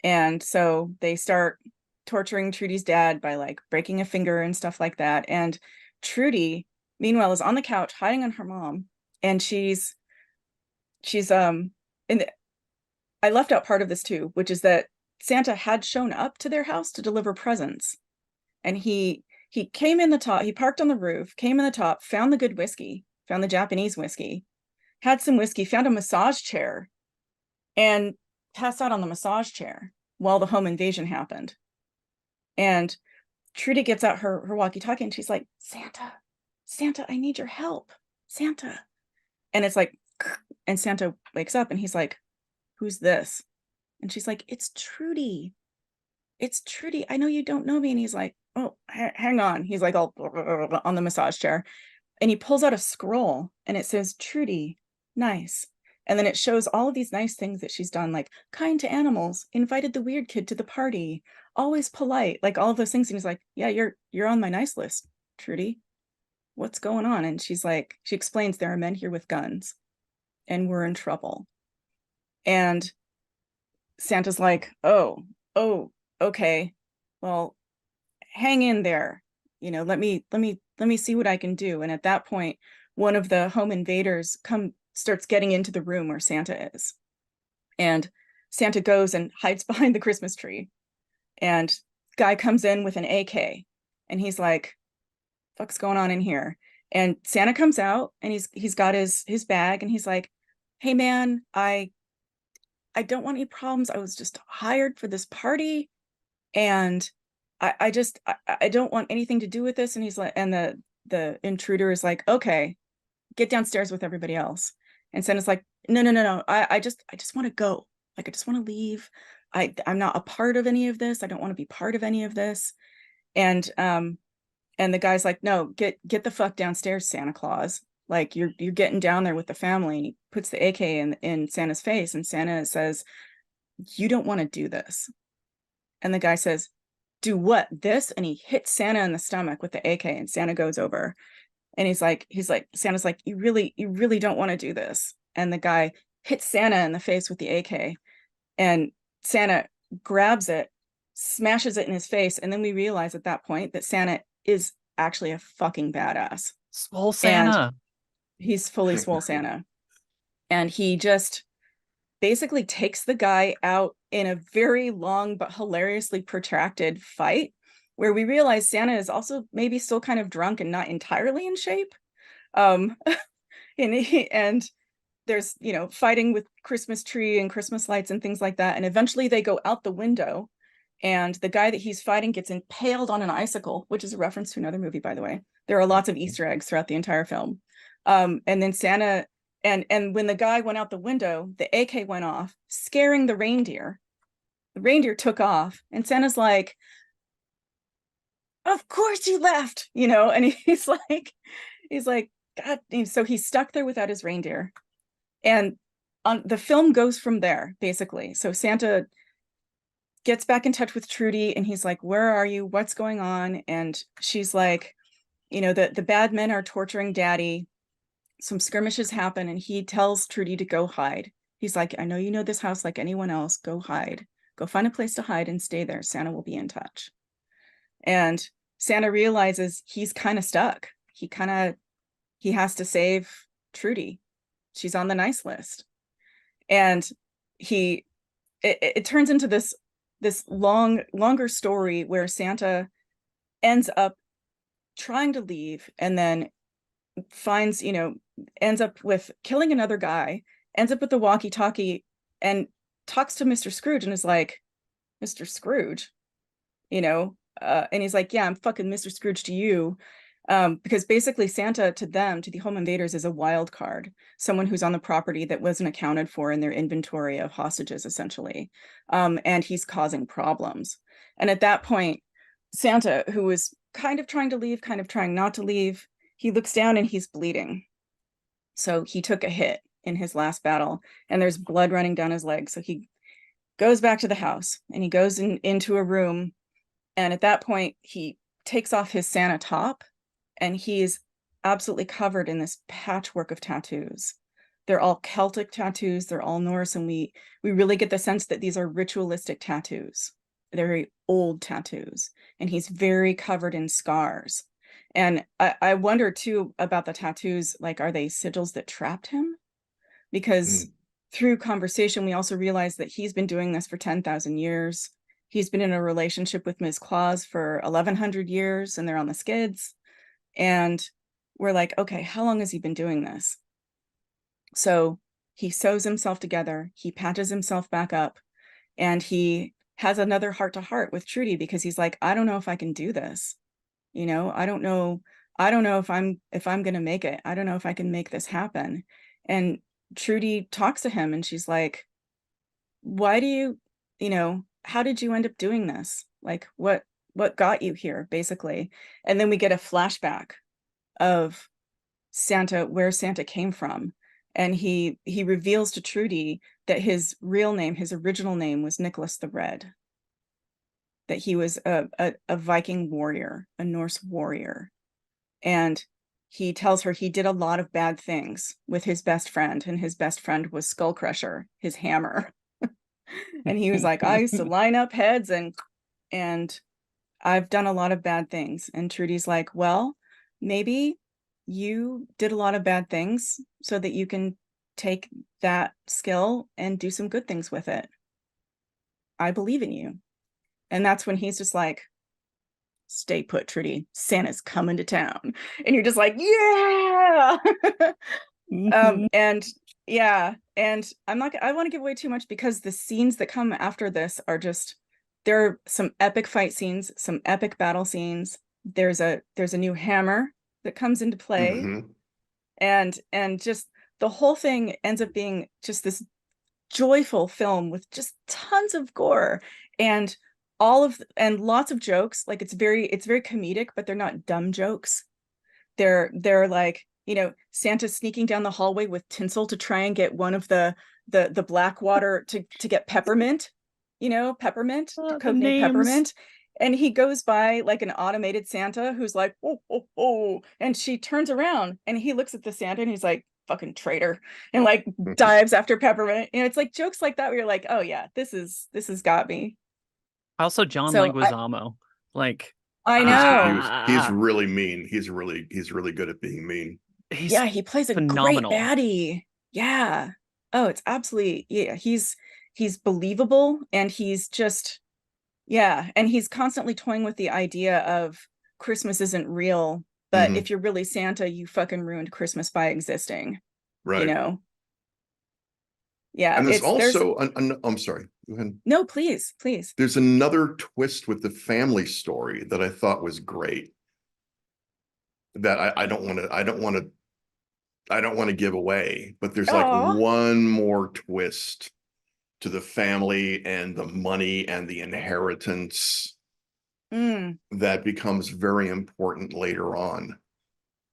And so they start torturing Trudy's dad by like breaking a finger and stuff like that. And Trudy, meanwhile, is on the couch hiding on her mom. and she's and I left out part of this too, which is that Santa had shown up to their house to deliver presents. And he came in the top, he parked on the roof, came in the top, found the good whiskey, found the Japanese whiskey, had some whiskey, found a massage chair, and passed out on the massage chair while the home invasion happened. And Trudy gets out her walkie-talkie and she's like, Santa, I need your help, Santa. And it's like, and Santa wakes up and he's like, who's this? And she's like, it's Trudy. It's Trudy. I know you don't know me. And he's like, oh, hang on. He's like all on the massage chair. And he pulls out a scroll and it says, Trudy, nice. And then it shows all of these nice things that she's done, like kind to animals, invited the weird kid to the party, always polite, like all of those things. And he's like, yeah, you're on my nice list, Trudy. What's going on? And she's like, she explains there are men here with guns and we're in trouble. And Santa's like, oh, okay, well, hang in there, let me see what I can do. And at that point, one of the home invaders starts getting into the room where Santa is, and Santa goes and hides behind the Christmas tree, and guy comes in with an AK and he's like, what's going on in here? And Santa comes out and he's got his bag and he's like, hey man, I don't want any problems. I was just hired for this party and I don't want anything to do with this. And he's like, and the intruder is like, okay, get downstairs with everybody else. And Santa's like, no. I just want to go. Like, I just want to leave. I'm not a part of any of this. I don't want to be part of any of this. And the guy's like, no, get the fuck downstairs, Santa Claus. Like you're getting down there with the family. And he puts the AK in Santa's face, and Santa says, you don't want to do this. And the guy says, do what? This? And he hits Santa in the stomach with the AK, and Santa goes over. And he's like, Santa's like, you really don't want to do this. And the guy hits Santa in the face with the AK, and Santa grabs it, smashes it in his face. And then we realize at that point that Santa is actually a fucking badass. Swole Santa. And he's fully swole Santa. And he just basically takes the guy out in a very long but hilariously protracted fight, where we realize Santa is also maybe still kind of drunk and not entirely in shape. And there's, fighting with Christmas tree and Christmas lights and things like that. And eventually they go out the window, and the guy that he's fighting gets impaled on an icicle, which is a reference to another movie, by the way. There are lots of Easter eggs throughout the entire film. And then Santa, and when the guy went out the window, the AK went off, scaring the reindeer. The reindeer took off, and Santa's like, of course you left, and he's like, God. So he's stuck there without his reindeer. And the film goes from there, basically. So Santa gets back in touch with Trudy, and he's like, where are you? What's going on? And she's like, the bad men are torturing Daddy. Some skirmishes happen, and he tells Trudy to go hide. He's like, I know you know this house like anyone else. Go hide. Go find a place to hide and stay there. Santa will be in touch. And Santa realizes he's kind of stuck. He has to save Trudy. She's on the nice list. And it turns into this longer story where Santa ends up trying to leave, and then finds, ends up with killing another guy, ends up with the walkie-talkie, and talks to Mr. Scrooge and is like, Mr. Scrooge, and he's like, yeah, I'm fucking Mr. Scrooge to you. Because basically Santa to the home invaders is a wild card, someone who's on the property that wasn't accounted for in their inventory of hostages, essentially. And he's causing problems. And at that point, Santa, who was kind of trying to leave, kind of trying not to leave, he looks down and he's bleeding. So he took a hit in his last battle, and there's blood running down his leg. So he goes back to the house, and he goes into a room. And at that point, he takes off his Santa top, and he's absolutely covered in this patchwork of tattoos. They're all Celtic tattoos. They're all Norse. And we really get the sense that these are ritualistic tattoos. They're very old tattoos. And he's very covered in scars. And I wonder too about the tattoos, like, are they sigils that trapped him? Because through conversation, we also realize that he's been doing this for 10,000 years. He's been in a relationship with Ms. Claus for 1,100 years, and they're on the skids. And we're like, okay, how long has he been doing this? So he sews himself together, he patches himself back up, and he has another heart-to-heart with Trudy, because he's like, I don't know if I can do this. You know, I don't know if I'm gonna make it. I don't know if I can make this happen. And Trudy talks to him and she's like, why do how did you end up doing this? Like, what got you here, basically? And then we get a flashback of Santa, where Santa came from. And he reveals to Trudy that his real name, his original name, was Nicholas the Red. That he was a Viking warrior, a Norse warrior. And he tells her he did a lot of bad things with his best friend, and his best friend was Skullcrusher, his hammer. And he was like, I used to line up heads, and I've done a lot of bad things. And Trudy's like, well, maybe you did a lot of bad things so that you can take that skill and do some good things with it. I believe in you. And that's when he's just like, stay put, Trudy. Santa's coming to town. And you're just like, yeah. And yeah, and I want to give away too much, because the scenes that come after this are just, there are some epic fight scenes, some epic battle scenes. There's a new hammer that comes into play. And just the whole thing ends up being just this joyful film with just tons of gore and lots of jokes. Like, it's very comedic, but they're not dumb jokes. They're like, Santa sneaking down the hallway with tinsel to try and get one of the black water to get peppermint, peppermint, codename Peppermint. And he goes by like an automated Santa who's like, oh, oh, oh. And she turns around and he looks at the Santa and he's like, fucking traitor, and like dives after Peppermint. It's like jokes like that where you're like, oh yeah, this has got me. Also, John Leguizamo, I know he's really mean. He's really good at being mean. He plays a phenomenal great baddie. Yeah. Oh, it's absolutely, yeah. He's believable, and he's just, yeah. And he's constantly toying with the idea of Christmas isn't real, but if you're really Santa, you fucking ruined Christmas by existing. Right. Yeah. And there's also, I'm sorry. Go ahead. No, please. There's another twist with the family story that I thought was great. That I don't want to give away, but there's like one more twist to the family and the money and the inheritance that becomes very important later on.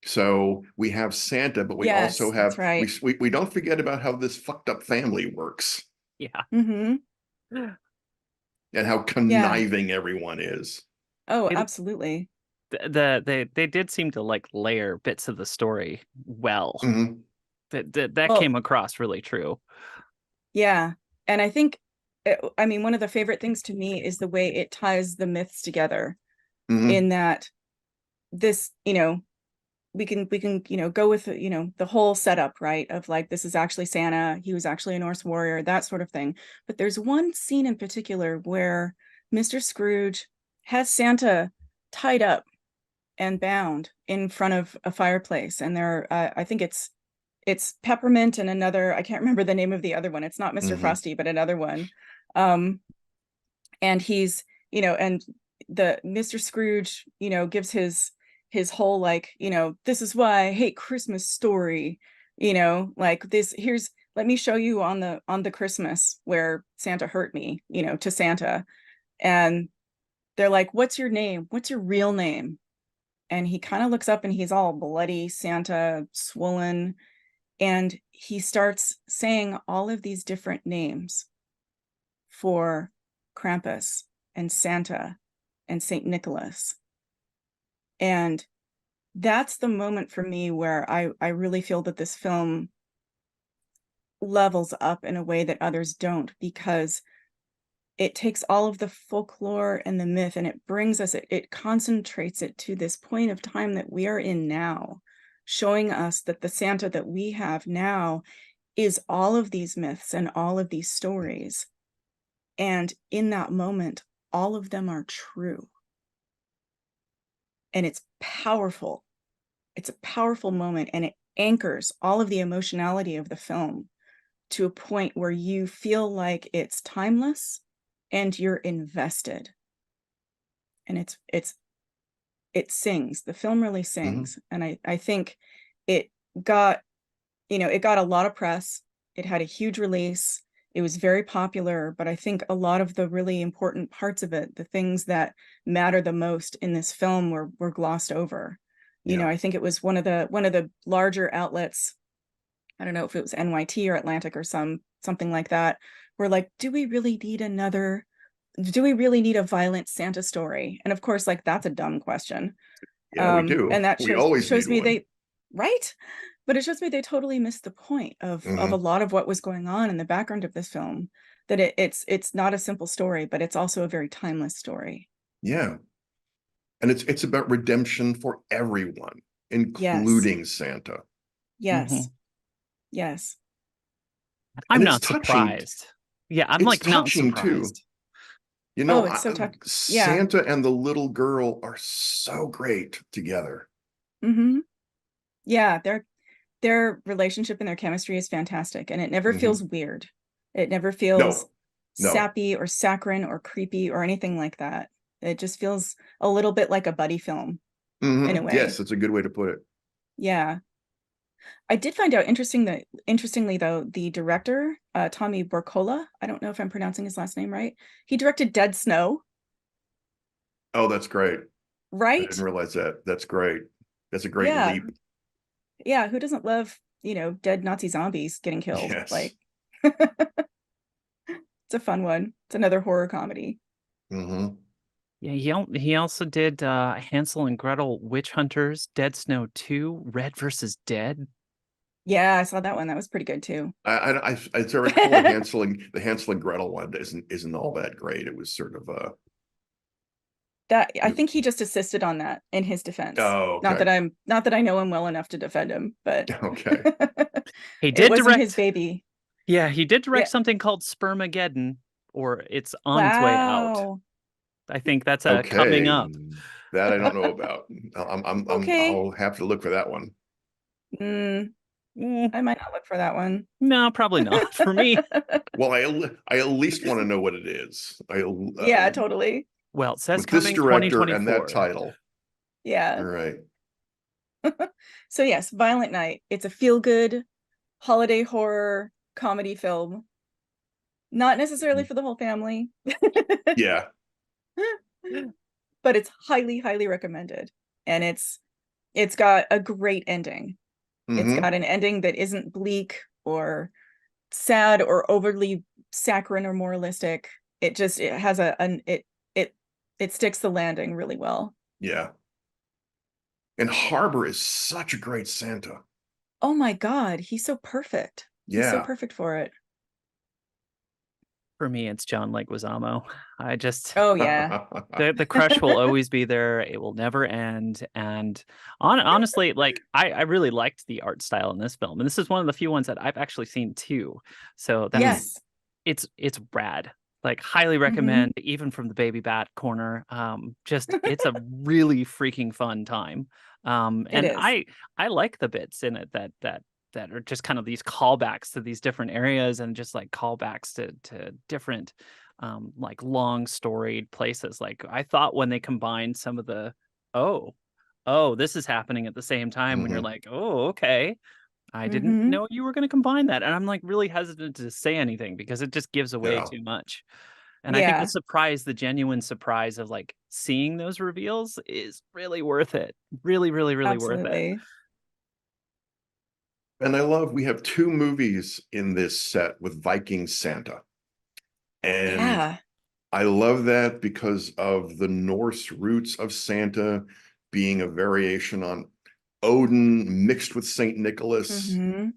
So we have Santa, but we also have, we don't forget about how this fucked up family works. Yeah. And how conniving everyone is. Oh, absolutely. They did seem to like layer bits of the story well. That came across really true. Yeah. And I think, one of the favorite things to me is the way it ties the myths together, in that this, we can go with, the whole setup, right? Of like, this is actually Santa. He was actually a Norse warrior, that sort of thing. But there's one scene in particular where Mr. Scrooge has Santa tied up and bound in front of a fireplace. And there, I think it's Peppermint and another, I can't remember the name of the other one. It's not Mr. Frosty, but another one. And he's, and the Mr. Scrooge, gives his whole like, this is why I hate Christmas story, like this, let me show you on the Christmas where Santa hurt me, to Santa. And they're like, what's your name? What's your real name? And he kind of looks up and he's all bloody Santa, swollen. And he starts saying all of these different names for Krampus and Santa and Saint Nicholas. And that's the moment for me where I really feel that this film levels up in a way that others don't, because it takes all of the folklore and the myth, and it brings us, it concentrates it to this point of time that we are in now, showing us that the Santa that we have now is all of these myths and all of these stories. And in that moment, all of them are true. And it's powerful. It's a powerful moment, and it anchors all of the emotionality of the film to a point where you feel like it's timeless and you're invested. And it sings. The film really sings. And I think it got, it got a lot of press. It had a huge release. It was very popular, but I think a lot of the really important parts of it, the things that matter the most in this film, were glossed over. I think it was one of the larger outlets, I don't know if it was NYT or Atlantic or something like that, were like, do we really need a violent Santa story? And of course, like, that's a dumb question. Yeah, we do. And that we always shows need me one. Right? But it shows me they totally missed the point of a lot of what was going on in the background of this film, that it's not a simple story, but it's also a very timeless story. Yeah. And it's about redemption for everyone, including Santa. Yes. Yes. I'm And not it's touching. surprised. Yeah, I'm It's like not touching too. surprised. It's so touching. Yeah. Santa and the little girl are so great together. Yeah, their relationship and their chemistry is fantastic, and it never feels weird. It never feels sappy or saccharine or creepy or anything like that. It just feels a little bit like a buddy film in a way. Yes, that's a good way to put it. Yeah. I did find out interestingly though, the director, Tommy Borcola, I don't know if I'm pronouncing his last name right. He directed Dead Snow. Oh, that's great. Right? I didn't realize that. That's great. That's a great leap. Yeah, who doesn't love, dead Nazi zombies getting killed? Yes. Like, it's a fun one. It's another horror comedy. Yeah, he also did Hansel and Gretel Witch Hunters, Dead Snow 2, Red versus Dead. Yeah, I saw that one. That was pretty good too. I recall the Hansel and Gretel one isn't all that great. It was sort of that I think he just assisted on that in his defense. Oh, okay. Not that I know him well enough to defend him, but okay. He did direct his baby. Yeah, he did direct something called Spermageddon, or it's on its way out. I think that's coming up. That I don't know about. I'll have to look for that one. I might not look for that one. No, probably not for me. Well, I at least want to know what it is. Yeah, totally. Well, it says with coming this director 2024. and that title. Yeah. All right. So yes, Violent Night. It's a feel-good holiday horror comedy film. Not necessarily for the whole family. Yeah. But it's highly, highly recommended. And it's got a great ending. It's got an ending that isn't bleak or sad or overly saccharine or moralistic. It has it sticks the landing really well. Yeah. And Harbor is such a great Santa. Oh my God, he's so perfect. Yeah. He's so perfect for it. For me, it's John Leguizamo. I just the crush will always be there. It will never end. And honestly, like I really liked the art style in this film, and this is one of the few ones that I've actually seen too. So that's it's rad. Like highly recommend, even from the Baby Bat corner. It's a really freaking fun time. And I like the bits in it that are just kind of these callbacks to these different areas, and just like callbacks to different like long storied places. Like I thought when they combined some of the this is happening at the same time, when you're like, oh, okay. I didn't know you were going to combine that. And I'm like really hesitant to say anything because it just gives away too much. And I think the genuine surprise of like seeing those reveals is really worth it. Really, really, really worth it. And we have 2 movies in this set with Viking Santa. And I love that because of the Norse roots of Santa being a variation on Odin mixed with Saint Nicholas. And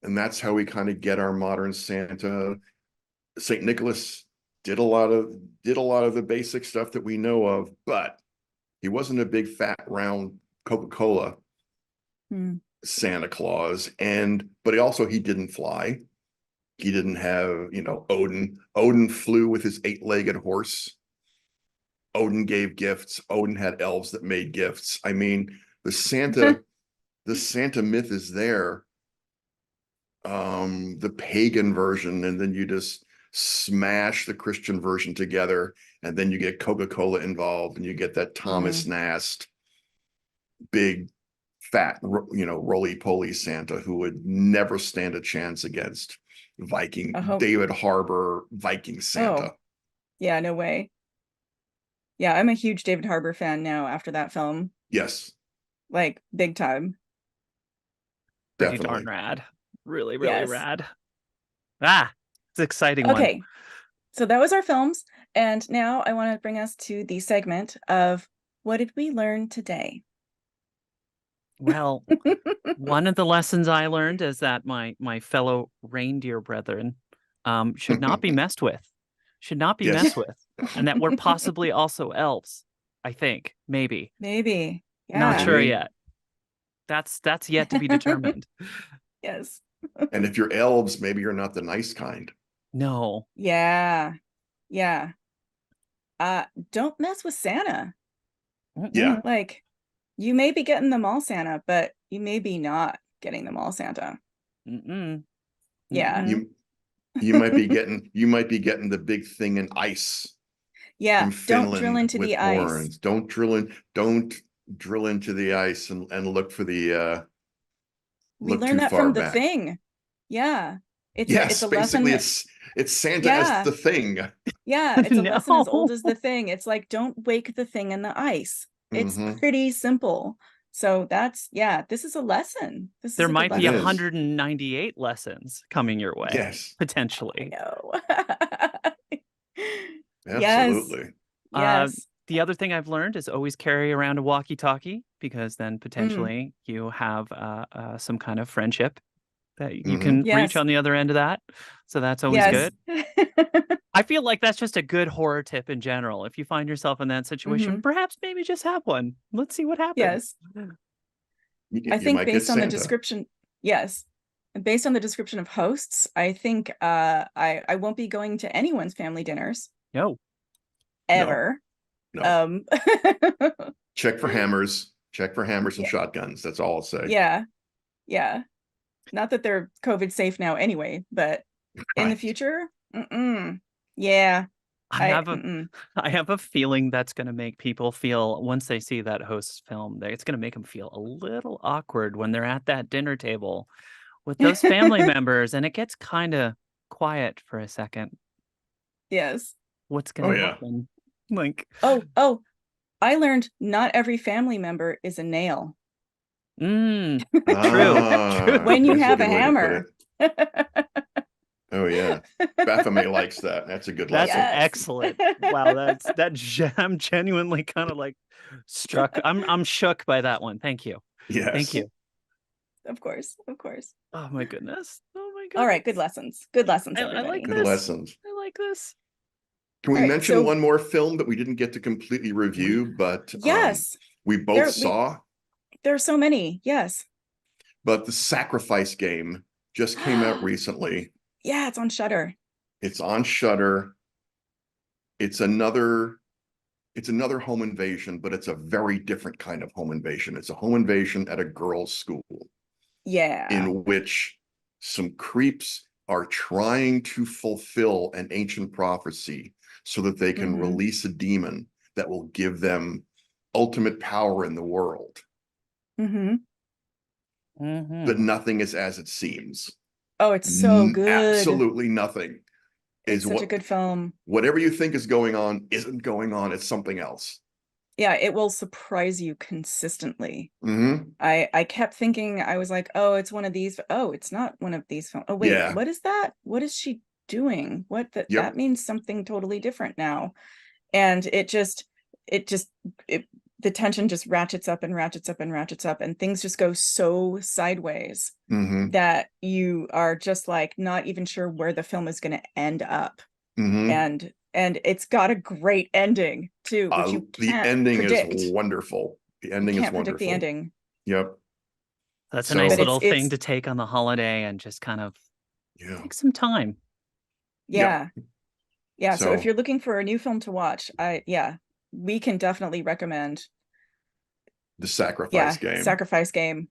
that's how we kind of get our modern Santa. Saint Nicholas did a lot of the basic stuff that we know of, but he wasn't a big fat round Coca-Cola Santa Claus. But he didn't fly. He didn't have, Odin. Odin flew with his 8-legged horse. Odin gave gifts. Odin had elves that made gifts. I mean, the Santa myth is there. The pagan version, and then you just smash the Christian version together, and then you get Coca-Cola involved, and you get that Thomas Nast big fat, roly-poly Santa who would never stand a chance against David Harbour Viking Santa. Oh, yeah, no way. Yeah, I'm a huge David Harbour fan now after that film. Yes. Like, big time. Pretty Definitely. darn rad. Really, really rad. It's an exciting one. Okay, so that was our films. And now I want to bring us to the segment of what did we learn today? Well, one of the lessons I learned is that my fellow reindeer brethren should not be messed with. Should not be messed with. And that we're possibly also elves, I think. Maybe. Yeah. Not sure yet. That's yet to be determined. Yes. And if you're elves, maybe you're not the nice kind. No. Yeah. Don't mess with Santa. Yeah. Like, you may be getting the mall Santa, but you may be not getting the mall Santa. Yeah. You might be getting the big thing in ice. Yeah. Don't drill into the horns. ice. Don't drill into the ice and look for the we learned that from The Thing. Yeah. It's a basically lesson it's Santa as the thing. Yeah, it's a lesson as old as The Thing. It's like, don't wake the thing in the ice. It's pretty simple. So this is a lesson. There might be 198 lessons coming your way. Yes. Potentially. I know. Absolutely. Yes. The other thing I've learned is always carry around a walkie-talkie, because then potentially you have some kind of friendship that you can reach on the other end of that. So that's always good. I feel like that's just a good horror tip in general. If you find yourself in that situation, perhaps maybe just have one. Let's see what happens. Yes. I think based on the description, and based on the description of hosts, I think I won't be going to anyone's family dinners. No. Ever. No. Check for hammers. Check for hammers and shotguns. That's all I'll say. Yeah. Not that they're COVID safe now anyway, but in the future, yeah. I have a feeling that's going to make people feel, once they see that host film, it's going to make them feel a little awkward when they're at that dinner table with those family members, and it gets kind of quiet for a second. Yes. What's going to happen? Like, I learned not every family member is a nail. True. When you have a hammer. Oh yeah, Baphomet likes that. That's a good lesson. That's excellent. Wow, I'm genuinely kind of like struck. I'm shook by that one. Thank you. Yes. Thank you. Of course. Oh my goodness. All right, good lessons. I like good this. lessons. I like this. Can we mention one more film that we didn't get to completely review, but we both saw? There are so many. Yes. But The Sacrifice Game just came out recently. Yeah, it's on Shudder. It's another home invasion, but it's a very different kind of home invasion. It's a home invasion at a girls' school. Yeah. In which some creeps are trying to fulfill an ancient prophecy so that they can release a demon that will give them ultimate power in the world. But nothing is as it seems. Oh, it's so good. Absolutely nothing. It's such a good film. Whatever you think is going on isn't going on. It's something else. Yeah, it will surprise you consistently. I kept thinking, I was like, oh, it's one of these. Oh, it's not one of these films. Oh, wait, what is that? What is she doing? That means something totally different now. And the tension just ratchets up and ratchets up and ratchets up, and things just go so sideways that you are just like not even sure where the film is going to end up. And and it's got a great ending too, which you The can't ending predict. is wonderful. The ending You is can't predict the wonderful. ending. Yep. That's a So- nice But little thing it's to take on the holiday and just kind of Yeah. take some time. yeah. Yeah. So if So you're looking for a new film to watch, we can definitely recommend the Sacrifice Game. Sacrifice Game.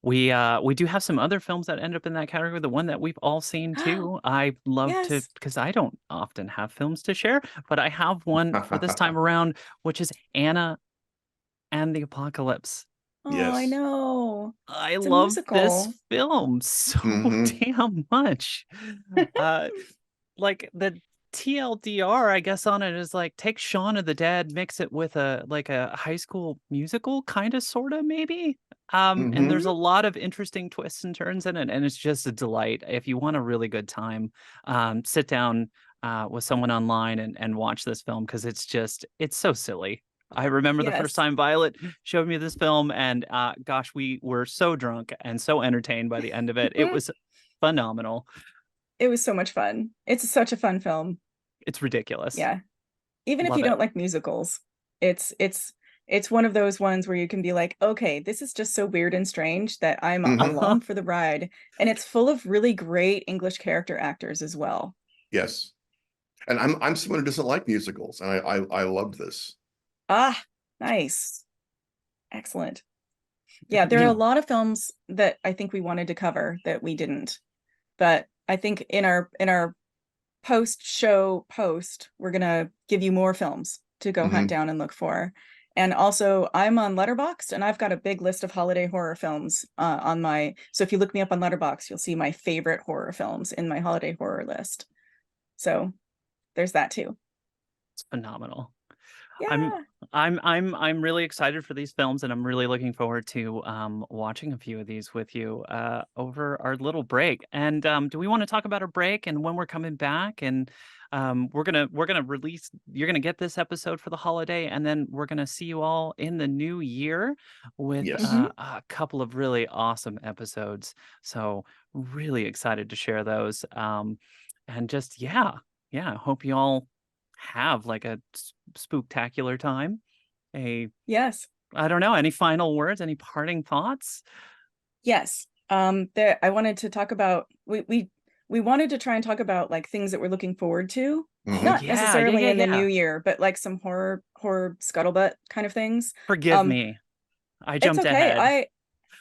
We do have some other films that end up in that category. The one that we've all seen too. I love to, Yes. because I don't often have films to share, but I have one for this time around, which is Anna and the Apocalypse. Oh, Yes. I know. I It's a love this musical. film so damn much. Like the TLDR, I guess, on it is like take Shaun of the Dead, mix it with a high school musical, kind of, sort of, maybe. And there's a lot of interesting twists and turns in it, and it's just a delight. If you want a really good time, sit down with someone online and watch this film, because it's so silly. I remember the first Yes. time Violet showed me this film, and gosh, we were so drunk and so entertained by the end of it. It was phenomenal. It was so much fun. It's such a fun film. It's ridiculous. Yeah. Even if Love you it. don't like musicals, it's one of those ones where you can be like, okay, this is just so weird and strange that I'm along for the ride. And it's full of really great English character actors as well. Yes. And I'm someone who doesn't like musicals, and I loved this. Ah, nice. Excellent. Yeah, there are a lot of films that I think we wanted to cover that we didn't. But I think in our post-show post, we're gonna give you more films to go hunt down and look for. And also, I'm on Letterboxd, and I've got a big list of holiday horror films on my. So if you look me up on Letterboxd, you'll see my favorite horror films in my holiday horror list. So there's that too. It's phenomenal. Yeah. I'm really excited for these films, and I'm really looking forward to watching a few of these with you over our little break. And do we want to talk about our break and when we're coming back? And we're gonna release. You're gonna get this episode for the holiday, and then we're gonna see you all in the new year with a couple of really awesome episodes. So really excited to share those. And just hope you all have like a spooktacular time. Yes. I don't know, any final words, any parting thoughts? Yes. I wanted to talk about we wanted to try and talk about like things that we're looking forward to, not necessarily in the new year, but like some horror scuttlebutt kind of things. Forgive me, I jumped okay. ahead.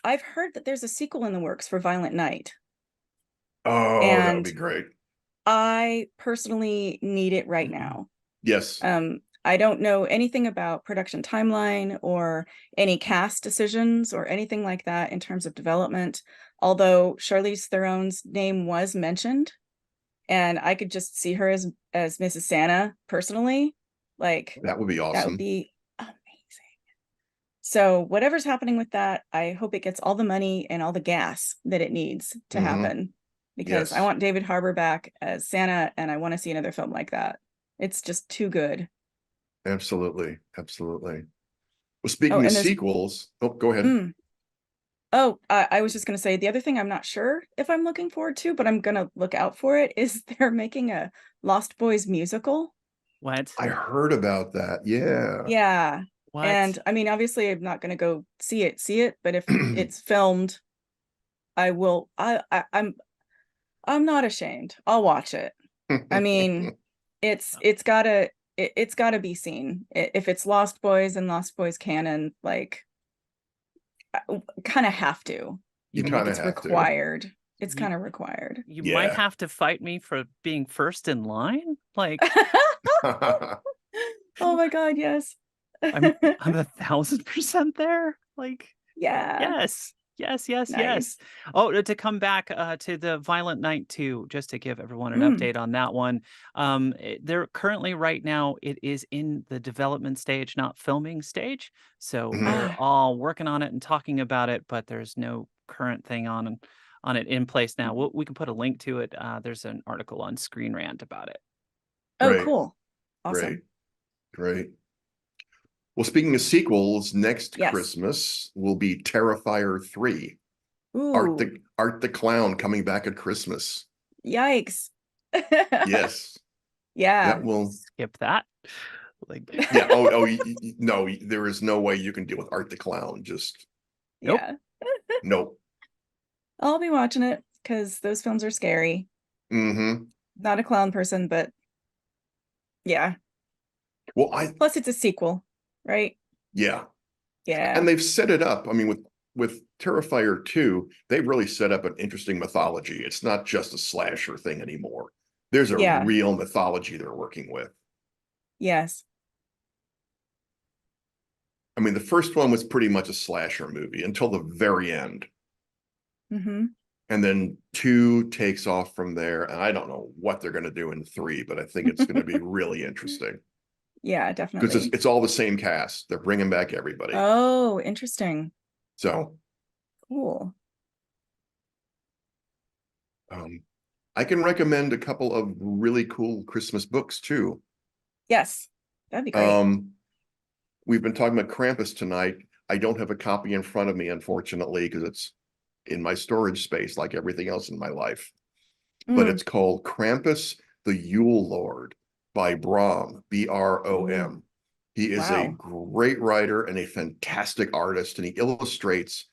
I've heard that there's a sequel in the works for Violent Night. Oh, that would be great. I personally need it right now. Yes. I don't know anything about production timeline or any cast decisions or anything like that in terms of development, although Charlize Theron's name was mentioned, and I could just see her as Mrs. Santa personally. Like, that would be awesome. That would be amazing. So whatever's happening with that, I hope it gets all the money and all the gas that it needs to happen, because I want David Harbour back as Santa, and I want to see another film like that. It's just too good. Absolutely. Well, speaking of sequels, go ahead. I was just going to say, the other thing I'm not sure if I'm looking forward to, but I'm going to look out for it, is they're making a Lost Boys musical. What? I heard about that. Yeah. Yeah. What? And I mean, obviously I'm not going to go see it, but if it's filmed, I will. I'm not ashamed. I'll watch it. I mean, it's gotta be seen. If it's Lost Boys and Lost Boys canon, like, kind of have to. You kind of it's required. It's kind of required. You might have to fight me for being first in line. Like, oh my God, yes. I'm 1,000% there. Like, yeah. Yes. Oh, to come back to the Violent Night 2, just to give everyone an update on that one. They're currently, right now, it is in the development stage, not filming stage. So they're all working on it and talking about it, but there's no current thing on it in place now. We can put a link to it. There's an article on Screen Rant about it. Oh, cool. Awesome. Great. Well, speaking of sequels, next Christmas will be Terrifier 3. Ooh. Art the Clown coming back at Christmas. Yikes. Yes. Yeah. That will, Skip that. Like, yeah. No, there is no way you can deal with Art the Clown. Just nope. Yeah. nope. I'll be watching it because those films are scary. Mm-hmm. Not a clown person, but yeah. Well, Plus, it's a sequel, right? yeah. Yeah. And they've set it up. I mean, with Terrifier 2, they really set up an interesting mythology. It's not just a slasher thing anymore. There's a Yeah. real mythology they're working with. Yes. I mean, the first one was pretty much a slasher movie until the very end. Mm-hmm. And then 2 takes off from there. And I don't know what they're going to do in 3, but I think it's going to be really interesting. Yeah, Because definitely. it's all the same cast. They're bringing back everybody. Oh, interesting. So Cool. I can recommend a couple of really cool Christmas books too. Yes, that'd be great. We've been talking about Krampus tonight. I don't have a copy in front of me, unfortunately, because it's in my storage space like everything else in my life. But it's called Krampus the Yule Lord by Brom, B-R-O-M. He is a Wow. great writer and a fantastic artist, and he illustrates,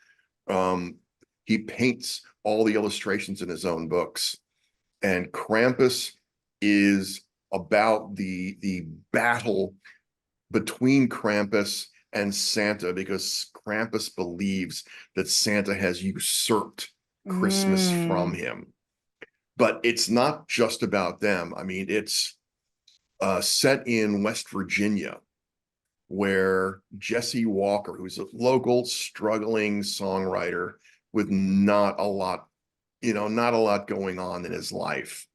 he paints all the illustrations in his own books. And Krampus is about the battle between Krampus and Santa, because Krampus believes that Santa has usurped Christmas from him. But it's not just about them. I mean, it's set in West Virginia, where Jesse Walker, who's a local struggling songwriter with not a lot going on in his life,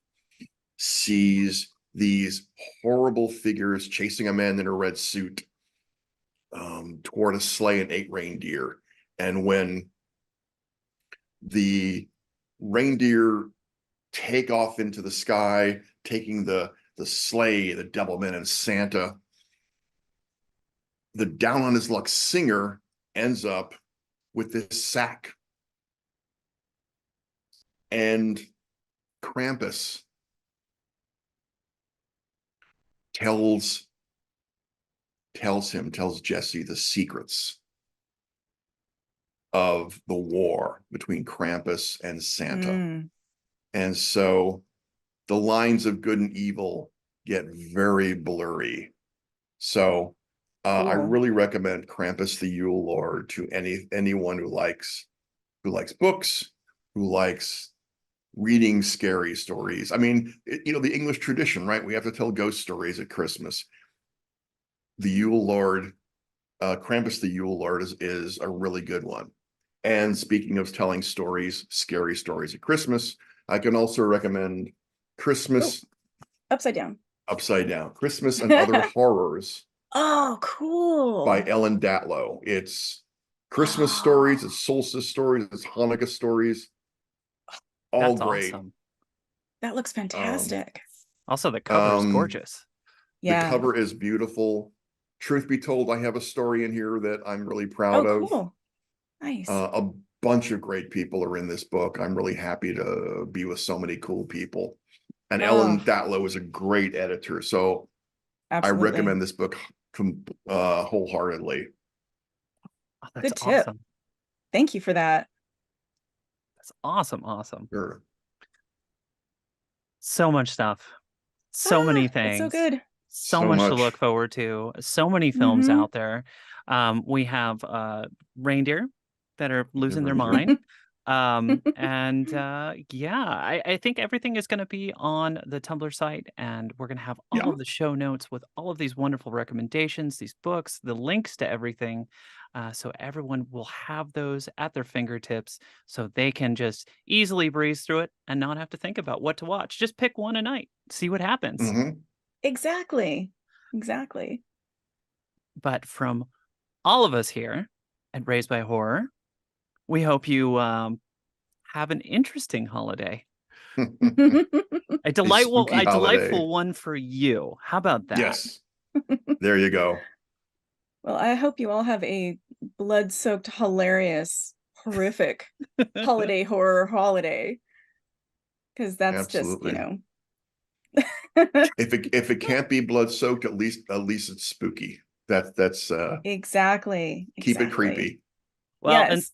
sees these horrible figures chasing a man in a red suit toward a sleigh and 8 reindeer. And when the reindeer take off into the sky, taking the sleigh, the Devilman and Santa, the down on his luck singer ends up with this sack. And Krampus tells Jesse the secrets of the war between Krampus and Santa. And so the lines of good and evil get very blurry. So I really recommend Krampus the Yule Lord to anyone who likes books, who likes reading scary stories. I mean, the English tradition, right? We have to tell ghost stories at Christmas. The Yule Lord, Krampus the Yule Lord is a really good one. And speaking of telling stories, scary stories at Christmas, I can also recommend Christmas Upside Down. Christmas and Other Horrors. Oh, cool. By Ellen Datlow. It's Christmas stories, it's solstice stories, it's Hanukkah stories. All that's great. Awesome. That looks fantastic. Also, the cover is gorgeous. Yeah. The cover is beautiful. Truth be told, I have a story in here that I'm really proud of. Cool. Nice. A bunch of great people are in this book. I'm really happy to be with so many cool people. And Ellen Datlow is a great editor. So absolutely. I recommend this book wholeheartedly. Oh, that's good tip. Awesome. Thank you for that. That's awesome. Sure. So much stuff. So many It's things. so good. So much to look forward to. So many films out there. We have reindeer that are losing their mind. I think everything is going to be on the Tumblr site, and we're going to have all of the show notes with all of these wonderful recommendations, these books, the links to everything. So everyone will have those at their fingertips, so they can just easily breeze through it and not have to think about what to watch. Just pick one a night, see what happens. Exactly. But from all of us here at Raised by Horror, we hope you have an interesting holiday. a delightful one for you. How about that? Yes. There you go. Well, I hope you all have a blood-soaked, hilarious, horrific holiday horror holiday. Because that's Absolutely. just, If it can't be blood soaked, at least it's spooky. That's Exactly. keep it Exactly. creepy. Well, Yes.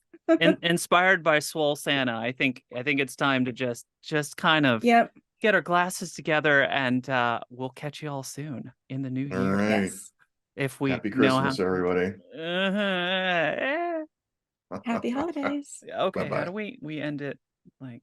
inspired by Swole Santa, I think it's time to just kind of Yep. get our glasses together, and we'll catch you all soon in the new All year. right. Yes. If we Happy know how. Christmas, everybody. Happy holidays. Okay, how Bye-bye. do we end it? Like.